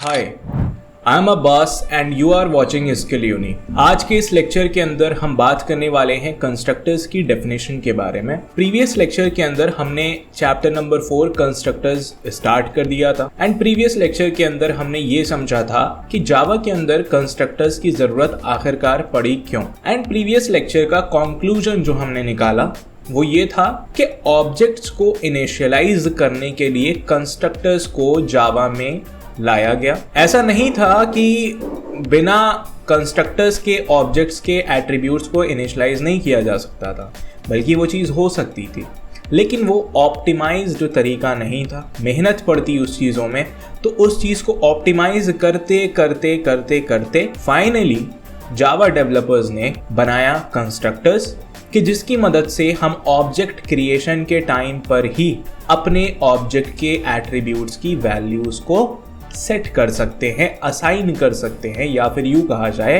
Hi, I am Abbas and you are watching skill uni. आज के इस लेक्चर के अंदर हम बात करने वाले हैं कंस्ट्रक्टर्स की डेफिनेशन के बारे में। प्रीवियस लेक्चर के अंदर हमने चैप्टर नंबर 4 कंस्ट्रक्टर्स स्टार्ट कर दिया था एंड प्रीवियस लेक्चर के अंदर हमने ये समझा था कि जावा के अंदर कंस्ट्रक्टर्स की जरूरत आखिरकार पड़ी क्यों। एंड प्रीवियस लेक्चर का कंक्लूजन जो हमने निकाला वो ये था कि ऑब्जेक्ट्स को इनिशियलाइज करने के लिए कंस्ट्रक्टर्स को जावा में लाया गया। ऐसा नहीं था कि बिना कंस्ट्रक्टर्स के ऑब्जेक्ट्स के एट्रीब्यूट्स को इनिशियलाइज नहीं किया जा सकता था, बल्कि वो चीज़ हो सकती थी, लेकिन वो ऑप्टिमाइज जो तरीका नहीं था। मेहनत पड़ती उस चीज़ों में, तो उस चीज़ को ऑप्टिमाइज करते करते करते करते फाइनली जावा डेवलपर्स ने बनाया कंस्ट्रक्टर्स कि जिसकी मदद से हम ऑब्जेक्ट क्रिएशन के टाइम पर ही अपने ऑब्जेक्ट के एट्रीब्यूट्स की वैल्यूज़ को सेट कर सकते हैं, असाइन कर सकते हैं, या फिर यूँ कहा जाए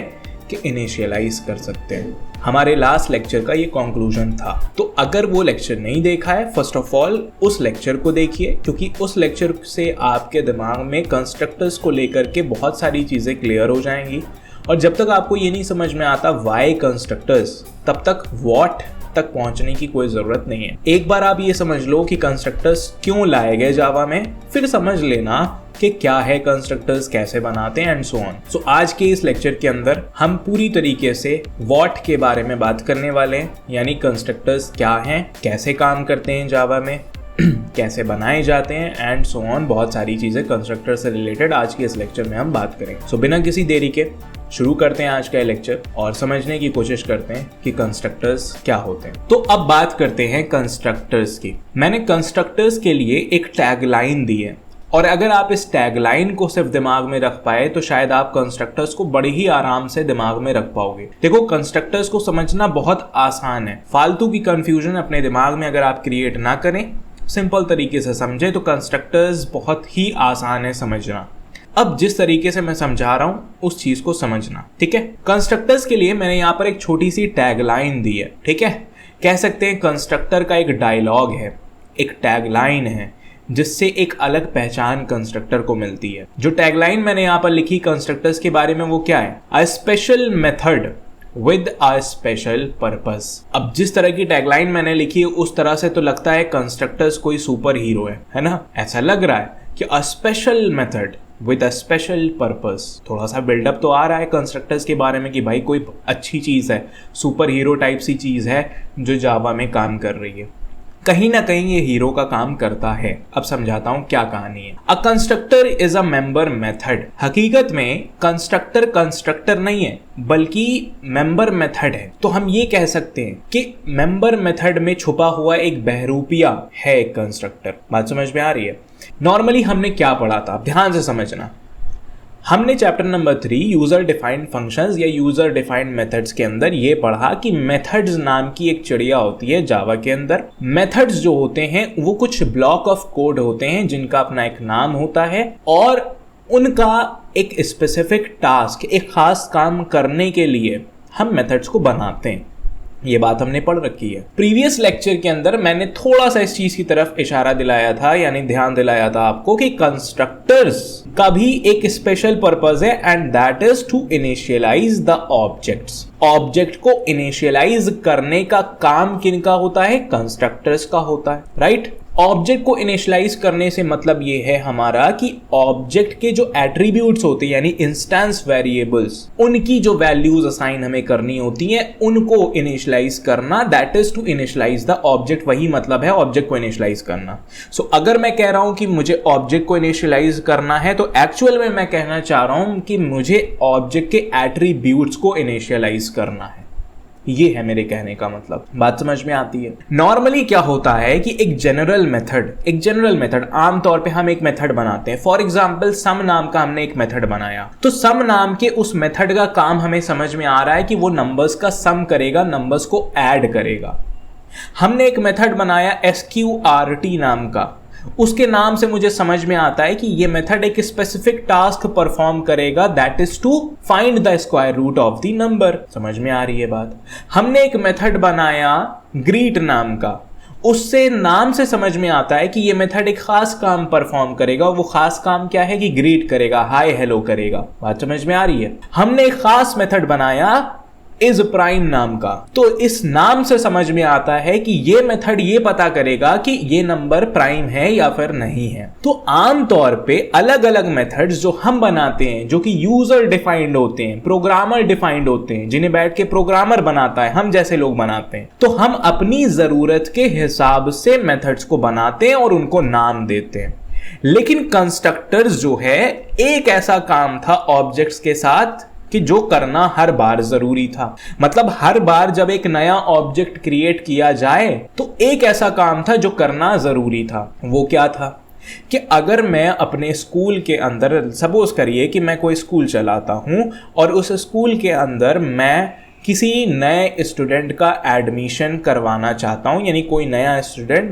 कि इनिशियलाइज कर सकते हैं। हमारे लास्ट लेक्चर का ये कंक्लूजन था। तो अगर वो लेक्चर नहीं देखा है, फर्स्ट ऑफ ऑल उस लेक्चर को देखिए, क्योंकि उस लेक्चर से आपके दिमाग में कंस्ट्रक्टर्स को लेकर के बहुत सारी चीज़ें क्लियर हो जाएंगी। और जब तक आपको ये नहीं समझ में आता वाई कंस्ट्रक्टर्स, तब तक व्हाट तक पहुंचने की कोई ज़रूरत नहीं है। एक बार आप ये समझ लो कि कंस्ट्रक्टर्स क्यों लाए गए जावा में, फिर समझ लेना कि क्या है कंस्ट्रक्टर्स, कैसे बनाते हैं एंड सो ऑन। सो आज के इस लेक्चर के अंदर हम पूरी तरीके से व्हाट के बारे में बात करने वाले हैं, यानी कंस्ट्रक्टर्स क्या हैं, कैसे काम करते हैं जावा में, कैसे बनाए जाते हैं एंड सो ऑन। बहुत सारी चीज़ें कंस्ट्रक्टर से रिलेटेड आज के इस लेक्चर में हम बात करेंगे। सो बिना किसी देरी के शुरू करते हैं आज का लेक्चर और समझने की कोशिश करते हैं कि कंस्ट्रक्टर्स क्या होते हैं। तो अब बात करते हैं कंस्ट्रक्टर्स की। मैंने कंस्ट्रक्टर्स के लिए एक टैगलाइन दी है, और अगर आप इस टैगलाइन को सिर्फ दिमाग में रख पाए तो शायद आप कंस्ट्रक्टर्स को बड़े ही आराम से दिमाग में रख पाओगे। देखो, कंस्ट्रक्टर्स को समझना बहुत आसान है। फालतू की कंफ्यूजन अपने दिमाग में अगर आप क्रिएट ना करें, सिंपल तरीके से समझे तो कंस्ट्रक्टर्स बहुत ही आसान है समझना। अब जिस तरीके से मैं समझा रहा हूं उस चीज को समझना, ठीक है। कंस्ट्रक्टर्स के लिए मैंने यहां पर एक छोटी सी टैगलाइन दी है, ठीक है। कह सकते हैं कंस्ट्रक्टर का एक डायलॉग है, एक टैगलाइन है, जिससे एक अलग पहचान कंस्ट्रक्टर को मिलती है। जो टैगलाइन मैंने यहां पर लिखी कंस्ट्रक्टर्स के बारे में वो क्या है? A special method with a special purpose. अब जिस तरह की टैगलाइन मैंने लिखी है उस तरह से तो लगता है कंस्ट्रक्टर्स कोई सुपर हीरो है ना? ऐसा लग रहा है कि a special method with a special purpose. थोड़ा सा बिल्डअप तो आ रहा है कंस्ट्रक्टर्स के बारे में कि भाई कोई अच्छी चीज़ है, सुपर हीरो टाइप सी चीज़ है जो जावा में काम कर रही है। कहीं ना कहीं ये हीरो का काम करता है। अब समझाता हूं क्या कहानी है। अ constructor is a member method. हकीकत में कंस्ट्रक्टर कंस्ट्रक्टर नहीं है, बल्कि मेंबर मेथड है। तो हम ये कह सकते हैं कि मेंबर मेथड में छुपा हुआ एक बहरूपिया है एक कंस्ट्रक्टर। बात समझ में आ रही है? नॉर्मली हमने क्या पढ़ा था, ध्यान से समझना। हमने chapter number 3 user defined functions या यूजर डिफाइंड मेथड्स के अंदर ये पढ़ा कि मेथड्स नाम की एक चिड़िया होती है जावा के अंदर। मेथड्स जो होते हैं वो कुछ ब्लॉक ऑफ कोड होते हैं जिनका अपना एक नाम होता है और उनका एक स्पेसिफिक टास्क, एक खास काम करने के लिए हम मेथड्स को बनाते हैं। ये बात हमने पढ़ रखी है। प्रीवियस लेक्चर के अंदर मैंने थोड़ा सा इस चीज की तरफ इशारा दिलाया था, यानी ध्यान दिलाया था आपको कि कंस्ट्रक्टर्स का भी एक स्पेशल पर्पस है and that is to initialize the objects. Object को इनिशियलाइज करने का काम किनका होता है? कंस्ट्रक्टर्स का होता है, राइट। ऑब्जेक्ट को इनिशियलाइज करने से मतलब ये है हमारा कि ऑब्जेक्ट के जो एट्रीब्यूट्स होते हैं यानी इंस्टेंस वेरिएबल्स, उनकी जो वैल्यूज असाइन हमें करनी होती हैं उनको इनिशियलाइज करना, that is to initialize the object. वही मतलब है ऑब्जेक्ट को इनिशियलाइज करना। सो अगर मैं कह रहा हूं कि मुझे ऑब्जेक्ट को इनिशियलाइज करना है तो एक्चुअल में मैं कहना चाह रहा हूं कि मुझे ऑब्जेक्ट के एट्रीब्यूट्स को इनिशियलाइज करना है। ये है मेरे कहने का मतलब। बात समझ में आती है? नॉर्मली क्या होता है कि एक जनरल मेथड आमतौर पे हम एक मेथड बनाते हैं। फॉर एग्जांपल सम नाम का हमने एक मेथड बनाया, तो सम नाम के उस मेथड का काम हमें समझ में आ रहा है कि वो नंबर्स का सम करेगा, नंबर्स को ऐड करेगा। हमने एक मेथड बनाया SQRT नाम का, उसके नाम से मुझे समझ में आता है कि ये मेथड एक स्पेसिफिक टास्क परफॉर्म करेगा, that is to find the square root of the number. समझ में आ रही है बात? हमने एक मेथड बनाया ग्रीट नाम का, उससे नाम से समझ में आता है कि ये मेथड एक खास काम परफॉर्म करेगा। वो खास काम क्या है कि ग्रीट करेगा, हाय हेलो करेगा। बात समझ में आ रही है? हमने एक खास मेथड बनाया इज प्राइम नाम का, तो इस नाम से समझ में आता है कि ये मेथड ये पता करेगा कि ये नंबर प्राइम है या फिर नहीं है। तो आमतौर पे अलग अलग मेथड्स जो हम बनाते हैं, जो कि यूजर डिफाइंड होते हैं, प्रोग्रामर डिफाइंड होते हैं, जिन्हें बैठ के प्रोग्रामर बनाता है, हम जैसे लोग बनाते हैं, तो हम अपनी जरूरत के हिसाब से मेथड्स को बनाते हैं और उनको नाम देते हैं। लेकिन कंस्ट्रक्टर्स जो है, एक ऐसा काम था ऑब्जेक्ट्स के साथ कि जो करना हर बार जरूरी था। मतलब हर बार जब एक नया ऑब्जेक्ट क्रिएट किया जाए तो एक ऐसा काम था जो करना जरूरी था। वो क्या था कि अगर मैं अपने स्कूल के अंदर, सपोज करिए कि मैं कोई स्कूल चलाता हूं और उस स्कूल के अंदर मैं किसी नए स्टूडेंट का एडमिशन करवाना चाहता हूं, यानी कोई नया स्टूडेंट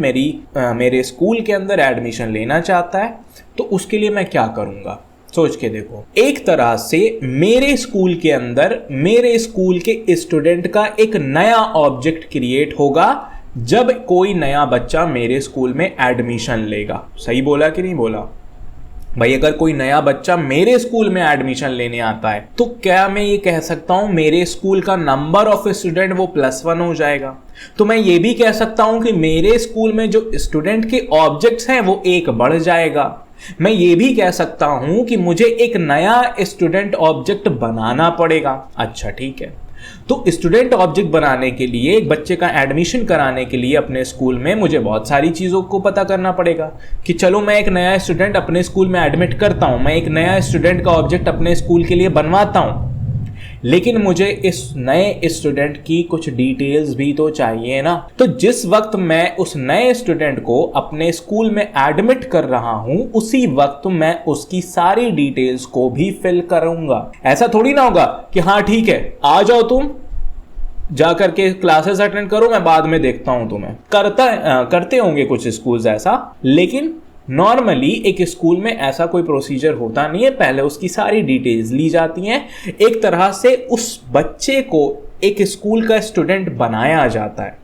मेरे स्कूल के अंदर एडमिशन लेना चाहता है, तो उसके लिए मैं क्या करूंगा? सोच के देखो। एक तरह से मेरे स्कूल के अंदर मेरे स्कूल के स्टूडेंट का एक नया ऑब्जेक्ट क्रिएट होगा जब कोई नया बच्चा मेरे स्कूल में एडमिशन लेगा। सही बोला कि नहीं बोला भाई? अगर कोई नया बच्चा मेरे स्कूल में एडमिशन लेने आता है तो क्या मैं ये कह सकता हूं मेरे स्कूल का नंबर ऑफ स्टूडेंट वो +1 हो जाएगा? तो मैं ये भी कह सकता हूं कि मेरे स्कूल में जो स्टूडेंट के ऑब्जेक्ट्स हैं वो 1 बढ़ जाएगा। मैं ये भी कह सकता हूं कि मुझे एक नया स्टूडेंट ऑब्जेक्ट बनाना पड़ेगा। अच्छा ठीक है, तो स्टूडेंट ऑब्जेक्ट बनाने के लिए, एक बच्चे का एडमिशन कराने के लिए अपने स्कूल में मुझे बहुत सारी चीज़ों को पता करना पड़ेगा कि चलो मैं एक नया स्टूडेंट अपने स्कूल में एडमिट करता हूं, मैं एक नया स्टूडेंट का ऑब्जेक्ट अपने स्कूल के लिए बनवाता हूं, लेकिन मुझे इस नए स्टूडेंट की कुछ डिटेल्स भी तो चाहिए ना। तो जिस वक्त मैं उस नए स्टूडेंट को अपने स्कूल में एडमिट कर रहा हूं, उसी वक्त मैं उसकी सारी डिटेल्स को भी फिल करूंगा। ऐसा थोड़ी ना होगा कि हाँ ठीक है आ जाओ, तुम जा करके क्लासेस अटेंड करो, मैं बाद में देखता हूं तुम्हें। करते होंगे कुछ स्कूल्स ऐसा, लेकिन नॉर्मली एक स्कूल में ऐसा कोई प्रोसीजर होता नहीं है। पहले उसकी सारी डिटेल्स ली जाती हैं, एक तरह से उस बच्चे को एक स्कूल का स्टूडेंट बनाया जाता है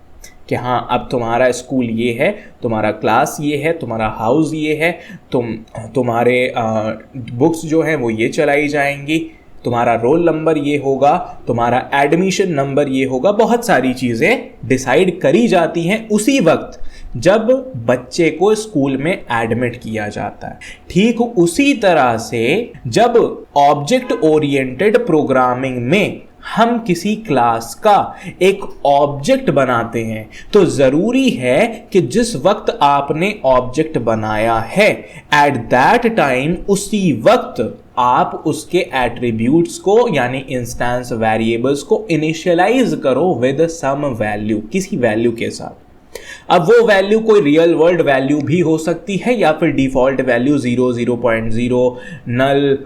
कि हाँ अब तुम्हारा स्कूल ये है, तुम्हारा क्लास ये है, तुम्हारा हाउस ये है, तुम्हारे बुक्स जो हैं वो ये चलाई जाएंगी, तुम्हारा रोल नंबर ये होगा, तुम्हारा एडमिशन नंबर ये होगा। बहुत सारी चीज़ें डिसाइड करी जाती हैं उसी वक्त जब बच्चे को स्कूल में एडमिट किया जाता है। ठीक उसी तरह से जब ऑब्जेक्ट ओरिएंटेड प्रोग्रामिंग में हम किसी क्लास का एक ऑब्जेक्ट बनाते हैं तो जरूरी है कि जिस वक्त आपने ऑब्जेक्ट बनाया है एट दैट टाइम उसी वक्त आप उसके एट्रीब्यूट्स को यानी इंस्टेंस वेरिएबल्स को इनिशियलाइज करो विद सम वैल्यू, किसी वैल्यू के साथ। अब वो वैल्यू कोई रियल वर्ल्ड वैल्यू भी हो सकती है या फिर डिफॉल्ट वैल्यू 0, 0.0, नल,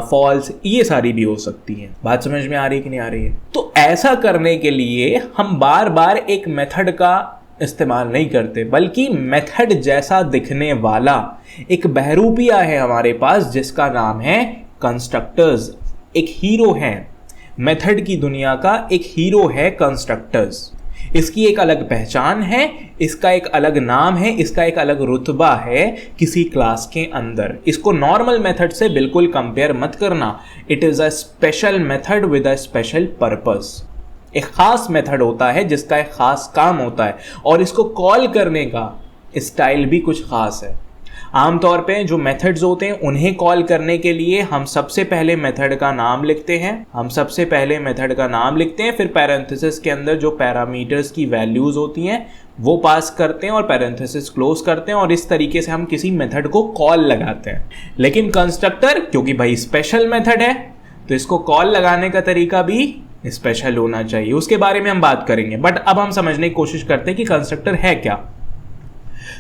फॉल्स, ये सारी भी हो सकती हैं। बात समझ में आ रही है कि नहीं आ रही है? तो ऐसा करने के लिए हम बार बार एक मेथड का इस्तेमाल नहीं करते, बल्कि मेथड जैसा दिखने वाला एक बहरूपिया है हमारे पास जिसका नाम है कंस्ट्रक्टर्स। एक हीरो है मेथड की दुनिया का, एक हीरो है कंस्ट्रक्टर्स। इसकी एक अलग पहचान है, इसका एक अलग नाम है, इसका एक अलग रुतबा है किसी क्लास के अंदर। इसको नॉर्मल मेथड से बिल्कुल कंपेयर मत करना। It is a special method with a special purpose. एक खास मेथड होता है जिसका एक खास काम होता है और इसको कॉल करने का स्टाइल भी कुछ खास है। आमतौर पे जो मेथड्स होते हैं उन्हें कॉल करने के लिए हम सबसे पहले मेथड का नाम लिखते हैं, फिर पैरेंथेसिस के अंदर जो पैरामीटर्स की वैल्यूज होती हैं वो पास करते हैं और पैरेंथेसिस क्लोज करते हैं और इस तरीके से हम किसी मेथड को कॉल लगाते हैं। लेकिन कंस्ट्रक्टर क्योंकि भाई स्पेशल मेथड है तो इसको कॉल लगाने का तरीका भी स्पेशल होना चाहिए, उसके बारे में हम बात करेंगे। बट अब हम समझने की कोशिश करते हैं कि कंस्ट्रक्टर है क्या।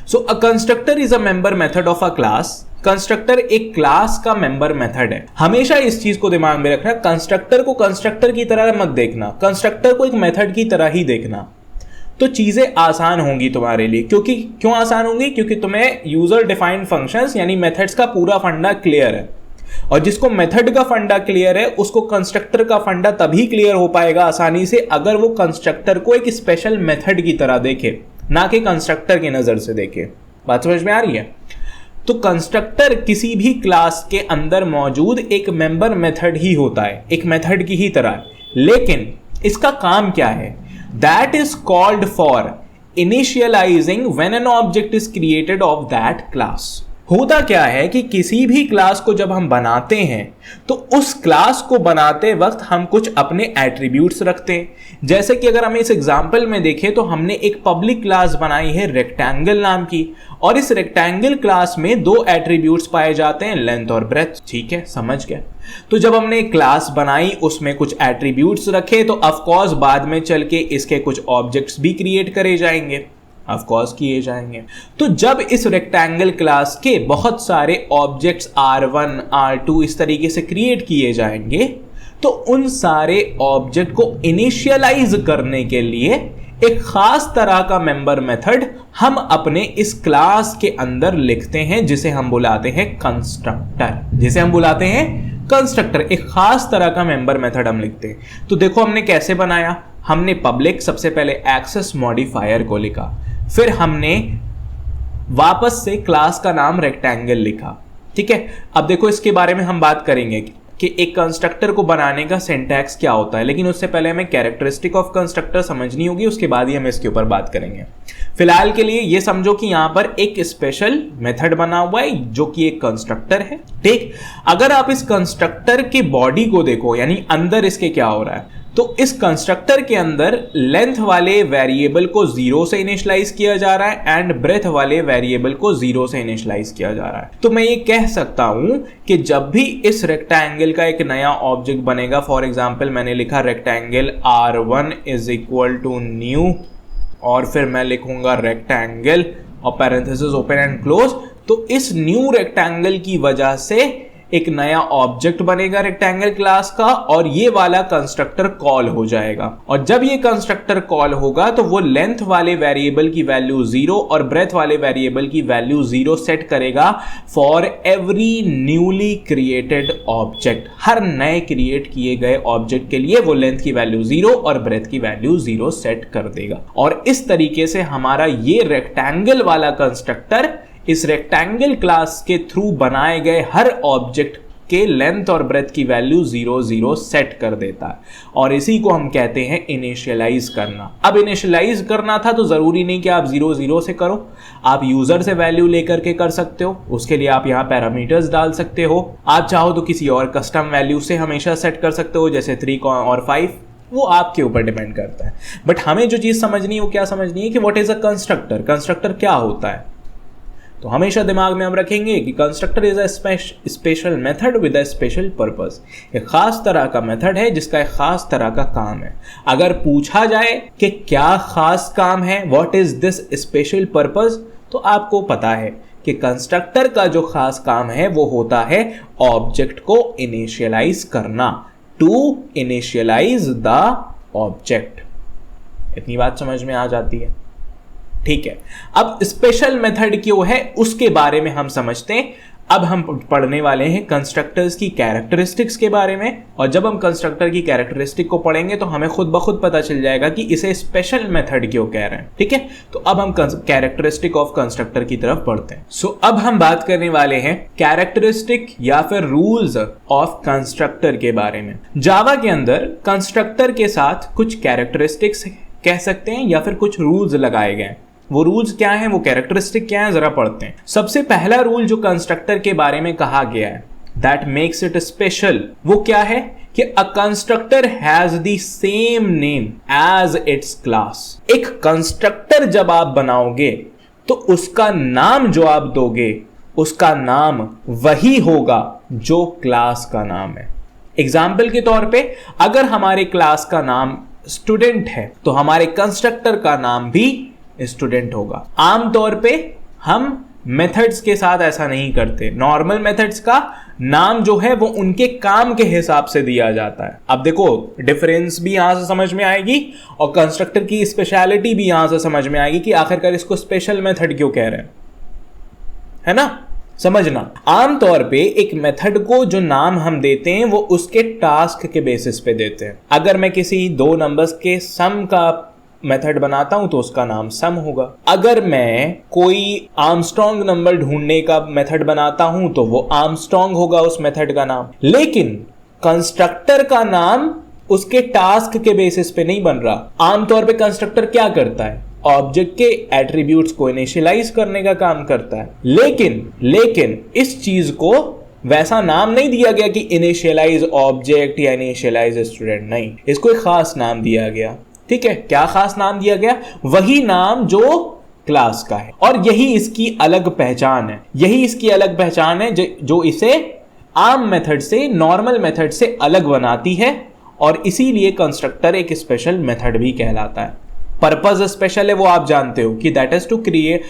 So a constructor is a member method of a class. Constructor एक क्लास का मेंबर मेथड है। हमेशा इस चीज को दिमाग में रखना, कंस्ट्रक्टर को कंस्ट्रक्टर की तरह मत देखना, कंस्ट्रक्टर को एक मेथड की तरह ही देखना, तो चीजें आसान होंगी तुम्हारे लिए। क्यों आसान होंगी? क्योंकि तुम्हें यूजर डिफाइंड फंक्शंस यानी मेथड्स का पूरा फंडा क्लियर है, और जिसको मेथड का फंडा क्लियर है उसको कंस्ट्रक्टर का फंडा तभी क्लियर हो पाएगा आसानी से अगर वो कंस्ट्रक्टर को एक स्पेशल मेथड की तरह देखे। ना कि कंस्ट्रक्टर की नजर से देखे। बात समझ में आ रही है? तो कंस्ट्रक्टर किसी भी क्लास के अंदर मौजूद एक मेंबर मेथड ही होता है, एक मेथड की ही तरह, लेकिन इसका काम क्या है? That is called for initialising when an object is created of that class. होता क्या है कि किसी भी क्लास को जब हम बनाते हैं तो उस क्लास को बनाते वक्त हम कुछ अपने एट्रीब्यूट्स रखते हैं। जैसे कि अगर हम इस एग्जांपल में देखें तो हमने एक पब्लिक क्लास बनाई है रेक्टेंगल नाम की, और इस रेक्टेंगल क्लास में दो एट्रीब्यूट्स पाए जाते हैं, लेंथ और ब्रेथ। ठीक है, समझ गए? तो जब हमने एक क्लास बनाई, उसमें कुछ एट्रीब्यूट्स रखे, तो ऑफ कोर्स बाद में चल के इसके कुछ ऑब्जेक्ट्स भी क्रिएट करे जाएंगे, ऑफ कोर्स किए जाएंगे। तो जब इस रेक्टेंगल क्लास के बहुत सारे ऑब्जेक्ट्स R1, R2 इस तरीके से क्रिएट किए जाएंगे, तो उन सारे ऑब्जेक्ट को इनिशियलाइज करने के लिए एक खास तरह का मेंबर मेथड हम अपने इस क्लास के अंदर लिखते हैं, जिसे हम बुलाते हैं कंस्ट्रक्टर। जिसे हम बुलाते हैं कंस्ट्रक्टर, एक खास तरह का मेंबर मेथड हम लिखते हैं। तो देखो हमने कैसे बनाया। हमने पब्लिक सबसे पहले एक्सेस मॉडिफायर को लिखा, फिर हमने वापस से क्लास का नाम रेक्टेंगल लिखा। ठीक है, अब देखो इसके बारे में हम बात करेंगे कि एक कंस्ट्रक्टर को बनाने का सिंटैक्स क्या होता है, लेकिन उससे पहले हमें कैरेक्टरिस्टिक ऑफ कंस्ट्रक्टर समझनी होगी, उसके बाद ही हम इसके ऊपर बात करेंगे। फिलहाल के लिए ये समझो कि यहां पर एक स्पेशल मेथड बना हुआ है जो कि एक कंस्ट्रक्टर है। ठीक, अगर आप इस कंस्ट्रक्टर के बॉडी को देखो, यानी अंदर इसके क्या हो रहा है, तो इस कंस्ट्रक्टर के अंदर लेंथ वाले वेरिएबल को 0 से इनिशियलाइज किया जा रहा है एंड ब्रेथ वाले वेरिएबल को 0 से इनिशियलाइज किया जा रहा है। तो मैं ये कह सकता हूं कि जब भी इस रेक्टेंगल का एक नया ऑब्जेक्ट बनेगा, फॉर एग्जांपल मैंने लिखा rectangle R1 is equal to new, और फिर मैं लिखूंगा रेक्टेंगल और पैरेंथेसिस ओपन एंड क्लोज, तो इस न्यू रेक्टेंगल की वजह से एक नया ऑब्जेक्ट बनेगा रेक्टेंगल क्लास का, और ये वाला कंस्ट्रक्टर कॉल हो जाएगा। और जब ये कंस्ट्रक्टर कॉल होगा तो वो लेंथ वाले वेरिएबल की वैल्यू 0 और ब्रेथ वाले वेरिएबल की वैल्यू 0 सेट करेगा for every newly created object. हर नए क्रिएट किए गए ऑब्जेक्ट के लिए वो लेंथ की वैल्यू 0 और ब्रेथ की वैल्यू 0 सेट कर देगा। और इस तरीके से हमारा ये रेक्टेंगल वाला कंस्ट्रक्टर इस रेक्टेंगल क्लास के थ्रू बनाए गए हर ऑब्जेक्ट के लेंथ और ब्रेथ की वैल्यू 0 0 सेट कर देता है, और इसी को हम कहते हैं इनिशियलाइज करना। अब इनिशियलाइज करना था तो जरूरी नहीं कि आप 0 0 से करो, आप यूजर से वैल्यू लेकर के कर सकते हो। उसके लिए आप यहाँ पैरामीटर्स डाल सकते हो। आप चाहो तो किसी और कस्टम वैल्यू से हमेशा सेट कर सकते हो, जैसे 3 और 5, वो आपके ऊपर डिपेंड करता है। बट हमें जो चीज समझनी है वो क्या समझनी है कि what is a constructor. Constructor क्या होता है, तो हमेशा दिमाग में हम रखेंगे कि constructor is a special method with a special purpose. एक खास तरह का मेथड है जिसका एक खास तरह का काम है। अगर पूछा जाए कि क्या खास काम है, what is this special purpose, तो आपको पता है कि कंस्ट्रक्टर का जो खास काम है वो होता है ऑब्जेक्ट को इनिशियलाइज करना, टू इनिशियलाइज द ऑब्जेक्ट। इतनी बात समझ में आ जाती है? ठीक है, अब स्पेशल मेथड क्यों है उसके बारे में हम समझते हैं। अब हम पढ़ने वाले हैं कंस्ट्रक्टर्स की कैरेक्टरिस्टिक्स के बारे में, और जब हम कंस्ट्रक्टर की कैरेक्टरिस्टिक को पढ़ेंगे तो हमें खुद ब खुद पता चल जाएगा कि इसे स्पेशल मेथड क्यों कह रहे हैं। ठीक है, तो अब हम कैरेक्टरिस्टिक ऑफ कंस्ट्रक्टर की तरफ बढ़ते हैं। सो अब हम बात करने वाले हैं कैरेक्टरिस्टिक या फिर रूल्स ऑफ कंस्ट्रक्टर के बारे में। जावा के अंदर कंस्ट्रक्टर के साथ कुछ कैरेक्टरिस्टिक्स कह सकते हैं या फिर कुछ रूल्स लगाए गए। वो रूल्स क्या हैं, वो कैरेक्टरिस्टिक क्या है, जरा पढ़ते हैं। सबसे पहला रूल जो कंस्ट्रक्टर के बारे में कहा गया है, दैट मेक्स इट स्पेशल, वो क्या है कि a constructor has the same name as its class. एक कंस्ट्रक्टर जब आप बनाओगे तो उसका नाम जो आप दोगे, उसका नाम वही होगा जो क्लास का नाम है। एग्जाम्पल के तौर पे, अगर हमारे क्लास का नाम स्टूडेंट है तो हमारे कंस्ट्रक्टर का नाम भी स्टूडेंट होगा। आमतौर पे हम मेथड्स के साथ ऐसा नहीं करते। नॉर्मल मेथड्स का नाम जो है वो उनके काम के हिसाब से दिया जाता है। अब देखो डिफरेंस भी यहां से समझ में आएगी और कंस्ट्रक्टर की स्पेशलिटी भी यहां से समझ में आएगी कि आखिरकार इसको स्पेशल मेथड क्यों कह रहे हैं, है ना। समझना, आमतौर पे एक मेथड को जो नाम हम देते हैं वो उसके टास्क के बेसिस पे देते हैं। अगर मैं किसी दो नंबर्स के सम का मेथड बनाता हूं तो उसका नाम सम होगा। अगर मैं कोई आर्मस्ट्रॉन्ग नंबर ढूंढने का मेथड बनाता हूं तो वो आर्मस्ट्रॉन्ग होगा उस मेथड का नाम। लेकिन कंस्ट्रक्टर का नाम उसके टास्क के बेसिस पे नहीं बन रहा। आमतौर पे कंस्ट्रक्टर क्या करता है, ऑब्जेक्ट के एट्रीब्यूट्स को इनिशियलाइज करने का काम करता है। लेकिन इस चीज को वैसा नाम नहीं दिया गया कि इनिशियलाइज ऑब्जेक्ट या इनिशियलाइज स्टूडेंट, नहीं, इसको एक खास नाम दिया गया। ठीक है, क्या खास नाम दिया गया? वही नाम जो क्लास का है। और यही इसकी अलग पहचान है, जो इसे आम मेथड से, नॉर्मल मेथड से अलग बनाती है। और इसीलिए कंस्ट्रक्टर एक स्पेशल मेथड भी कहलाता है। पर्पस स्पेशल है वो आप जानते हो कि that is to create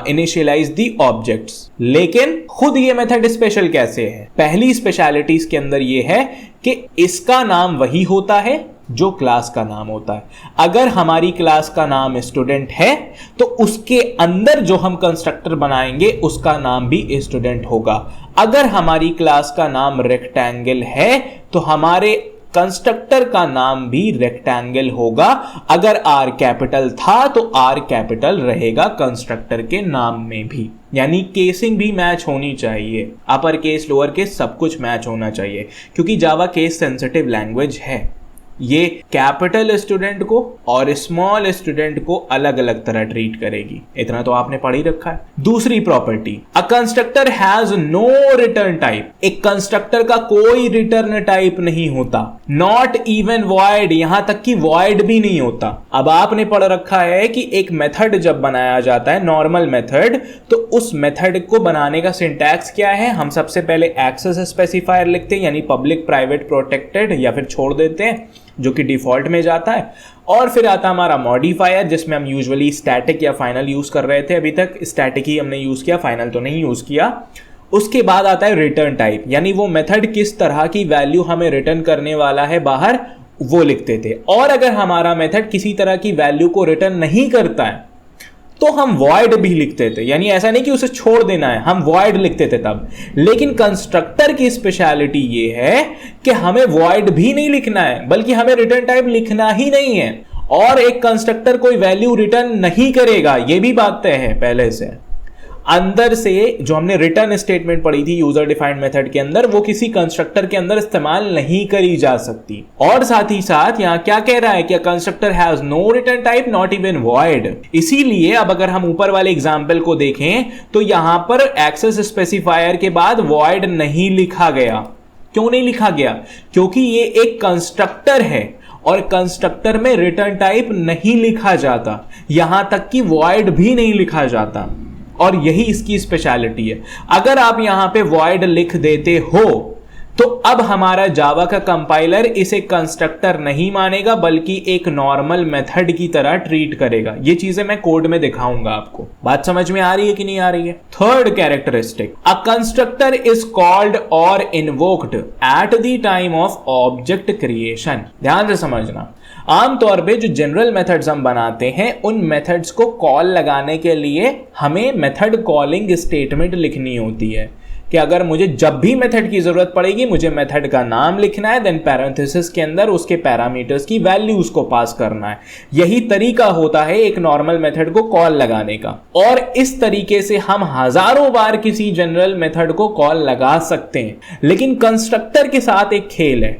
initialize the objects. लेकिन खुद ये मेथड स्पेशल कैसे है? पहली स्पेशलिटीज के अंदर ये है कि इसका नाम वही होता है जो क्लास का नाम होता है। अगर हमारी क्लास का नाम स्टूडेंट है तो उसके अंदर जो हम कंस्ट्रक्टर बनाएंगे उसका नाम भी स्टूडेंट होगा। अगर हमारी क्लास का नाम रेक्टेंगल है तो हमारे कंस्ट्रक्टर का नाम भी रेक्टेंगल होगा। अगर आर कैपिटल था तो आर कैपिटल रहेगा कंस्ट्रक्टर के नाम में भी। यानी केसिंग भी मैच होनी चाहिए, अपर केस लोअर केस सब कुछ मैच होना चाहिए, क्योंकि जावा केस सेंसिटिव लैंग्वेज है। ये कैपिटल स्टूडेंट को और स्मॉल स्टूडेंट को अलग अलग तरह ट्रीट करेगी। इतना तो आपने पढ़ ही रखा है। दूसरी property, a constructor has no return type. एक कंस्ट्रक्टर का कोई रिटर्न टाइप नहीं होता, नॉट इवन वॉइड, यहां तक कि वॉइड भी नहीं होता। अब आपने पढ़ रखा है कि एक मेथड जब बनाया जाता है, नॉर्मल मेथड, तो उस मेथड को बनाने का सिंटैक्स क्या है? हम सबसे पहले एक्सेस स्पेसिफायर लिखते हैं, यानी पब्लिक, प्राइवेट, प्रोटेक्टेड, या फिर छोड़ देते हैं जो कि डिफॉल्ट में जाता है। और फिर आता हमारा मॉडिफायर, जिसमें हम यूजुअली स्टैटिक या फाइनल यूज कर रहे थे। अभी तक स्टैटिक ही हमने यूज किया, फाइनल तो नहीं यूज किया। उसके बाद आता है रिटर्न टाइप, यानी वो मेथड किस तरह की वैल्यू हमें रिटर्न करने वाला है बाहर, वो लिखते थे। और अगर हमारा मेथड किसी तरह की वैल्यू को रिटर्न नहीं करता है तो हम वॉइड भी लिखते थे, यानी ऐसा नहीं कि उसे छोड़ देना है, हम वॉइड लिखते थे तब। लेकिन कंस्ट्रक्टर की स्पेशलिटी ये है कि हमें वॉइड भी नहीं लिखना है, बल्कि हमें रिटर्न टाइप लिखना ही नहीं है। और एक कंस्ट्रक्टर कोई वैल्यू रिटर्न नहीं करेगा, ये भी बात तय है पहले से। अंदर से जो हमने रिटर्न स्टेटमेंट पढ़ी थी यूजर डिफाइंड मेथड के अंदर, वो किसी कंस्ट्रक्टर के अंदर इस्तेमाल नहीं करी जा सकती। और साथ ही साथ यहां क्या कह रहा है कि constructor has no return type, not even void. इसीलिए अब अगर हम ऊपर वाले एग्जांपल को देखें तो यहां पर एक्सेस स्पेसिफायर के बाद वॉइड नहीं लिखा गया। क्यों नहीं लिखा गया? क्योंकि ये एक कंस्ट्रक्टर है और कंस्ट्रक्टर में रिटर्न टाइप नहीं लिखा जाता, यहां तक कि वॉइड भी नहीं लिखा जाता। और यही इसकी स्पेशलिटी है। अगर आप यहां पे वॉइड लिख देते हो तो अब हमारा जावा का कंपाइलर इसे कंस्ट्रक्टर नहीं मानेगा, बल्कि एक नॉर्मल मेथड की तरह ट्रीट करेगा। ये चीजें मैं कोड में दिखाऊंगा आपको। बात समझ में आ रही है कि नहीं आ रही है? Third characteristic, a constructor is called और invoked at the time of object creation. ध्यान से समझना, आमतौर पे जो जनरल मेथड्स हम बनाते हैं, उन मेथड्स को कॉल लगाने के लिए हमें मेथड कॉलिंग स्टेटमेंट लिखनी होती है कि अगर मुझे जब भी मेथड की जरूरत पड़ेगी, मुझे मेथड का नाम लिखना है, देन पैरेंथेसिस के अंदर उसके पैरामीटर्स की वैल्यूज को पास करना है। यही तरीका होता है एक नॉर्मल मेथड को कॉल लगाने का। और इस तरीके से हम हजारों बार किसी जनरल मेथड को कॉल लगा सकते हैं। लेकिन कंस्ट्रक्टर के साथ एक खेल है।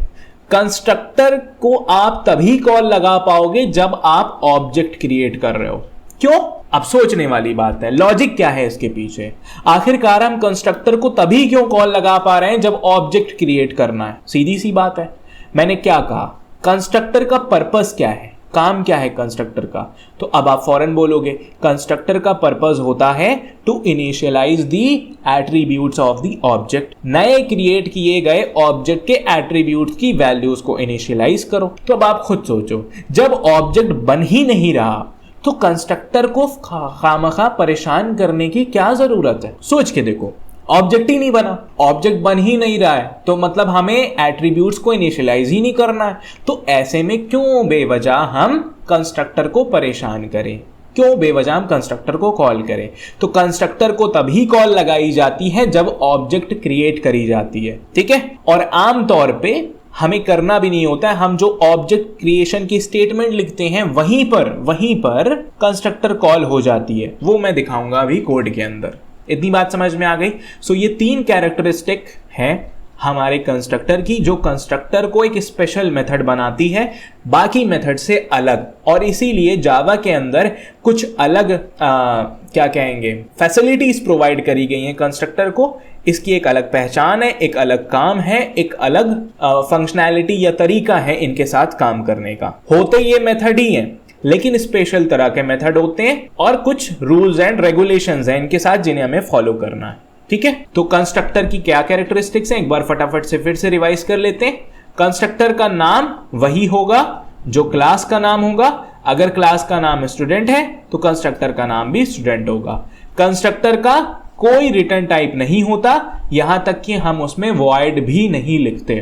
कंस्ट्रक्टर को आप तभी कॉल लगा पाओगे जब आप ऑब्जेक्ट क्रिएट कर रहे हो। क्यों? अब सोचने वाली बात है, लॉजिक क्या है इसके पीछे? आखिरकार हम कंस्ट्रक्टर को तभी क्यों कॉल लगा पा रहे हैं जब ऑब्जेक्ट क्रिएट करना है? सीधी सी बात है। मैंने क्या कहा? कंस्ट्रक्टर का पर्पस क्या है, काम क्या है कंस्ट्रक्टर का? तो अब आप फौरन बोलोगे कंस्ट्रक्टर का पर्पस होता है to initialize the attributes of the object. नए क्रिएट किए गए ऑब्जेक्ट के एट्रीब्यूट्स की वैल्यूज को इनिशियलाइज करो। तो अब आप खुद सोचो, जब ऑब्जेक्ट बन ही नहीं रहा तो कंस्ट्रक्टर को खामखा परेशान करने की क्या जरूरत है? सोच के देखो, ऑब्जेक्ट ही नहीं बना, ऑब्जेक्ट बन ही नहीं रहा है, तो मतलब हमें एट्रीब्यूट्स को इनिशियलाइज ही नहीं करना है। तो ऐसे में क्यों बेवजह हम कंस्ट्रक्टर को परेशान करें, क्यों बेवजह हम कंस्ट्रक्टर को कॉल करें? तो कंस्ट्रक्टर को तभी कॉल लगाई जाती है जब ऑब्जेक्ट क्रिएट करी जाती है, ठीक है। और आमतौर पे हमें करना भी नहीं होता है, हम जो ऑब्जेक्ट क्रिएशन की स्टेटमेंट लिखते हैं वहीं पर कंस्ट्रक्टर कॉल हो जाती है। वो मैं दिखाऊंगा अभी कोड के अंदर। इतनी बात समझ में आ गई। सो ये 3 कैरेक्टरिस्टिक है हमारे कंस्ट्रक्टर की, जो कंस्ट्रक्टर को एक स्पेशल मेथड बनाती है बाकी मेथड से अलग, और इसीलिए जावा के अंदर कुछ अलग क्या कहेंगे फैसिलिटीज प्रोवाइड करी गई हैं कंस्ट्रक्टर को। इसकी एक अलग पहचान है, एक अलग काम है, एक अलग फंक्शनैलिटी या तरीका है इनके साथ काम करने का। होते ये मेथड ही हैं, लेकिन स्पेशल तरह के मेथड होते हैं और कुछ रूल्स एंड रेगुलेशंस हैं इनके साथ जिन्हें हमें फॉलो करना है। ठीक है, तो कंस्ट्रक्टर की क्या कैरेक्टरिस्टिक्स हैं एक बार फटाफट से फिर से रिवाइज कर लेते हैं। कंस्ट्रक्टर का नाम वही होगा जो क्लास का नाम होगा। अगर क्लास का नाम स्टूडेंट है तो कंस्ट्रक्टर का नाम भी स्टूडेंट होगा। कंस्ट्रक्टर का कोई रिटर्न टाइप नहीं होता, यहां तक कि हम उसमें वॉइड भी नहीं लिखते।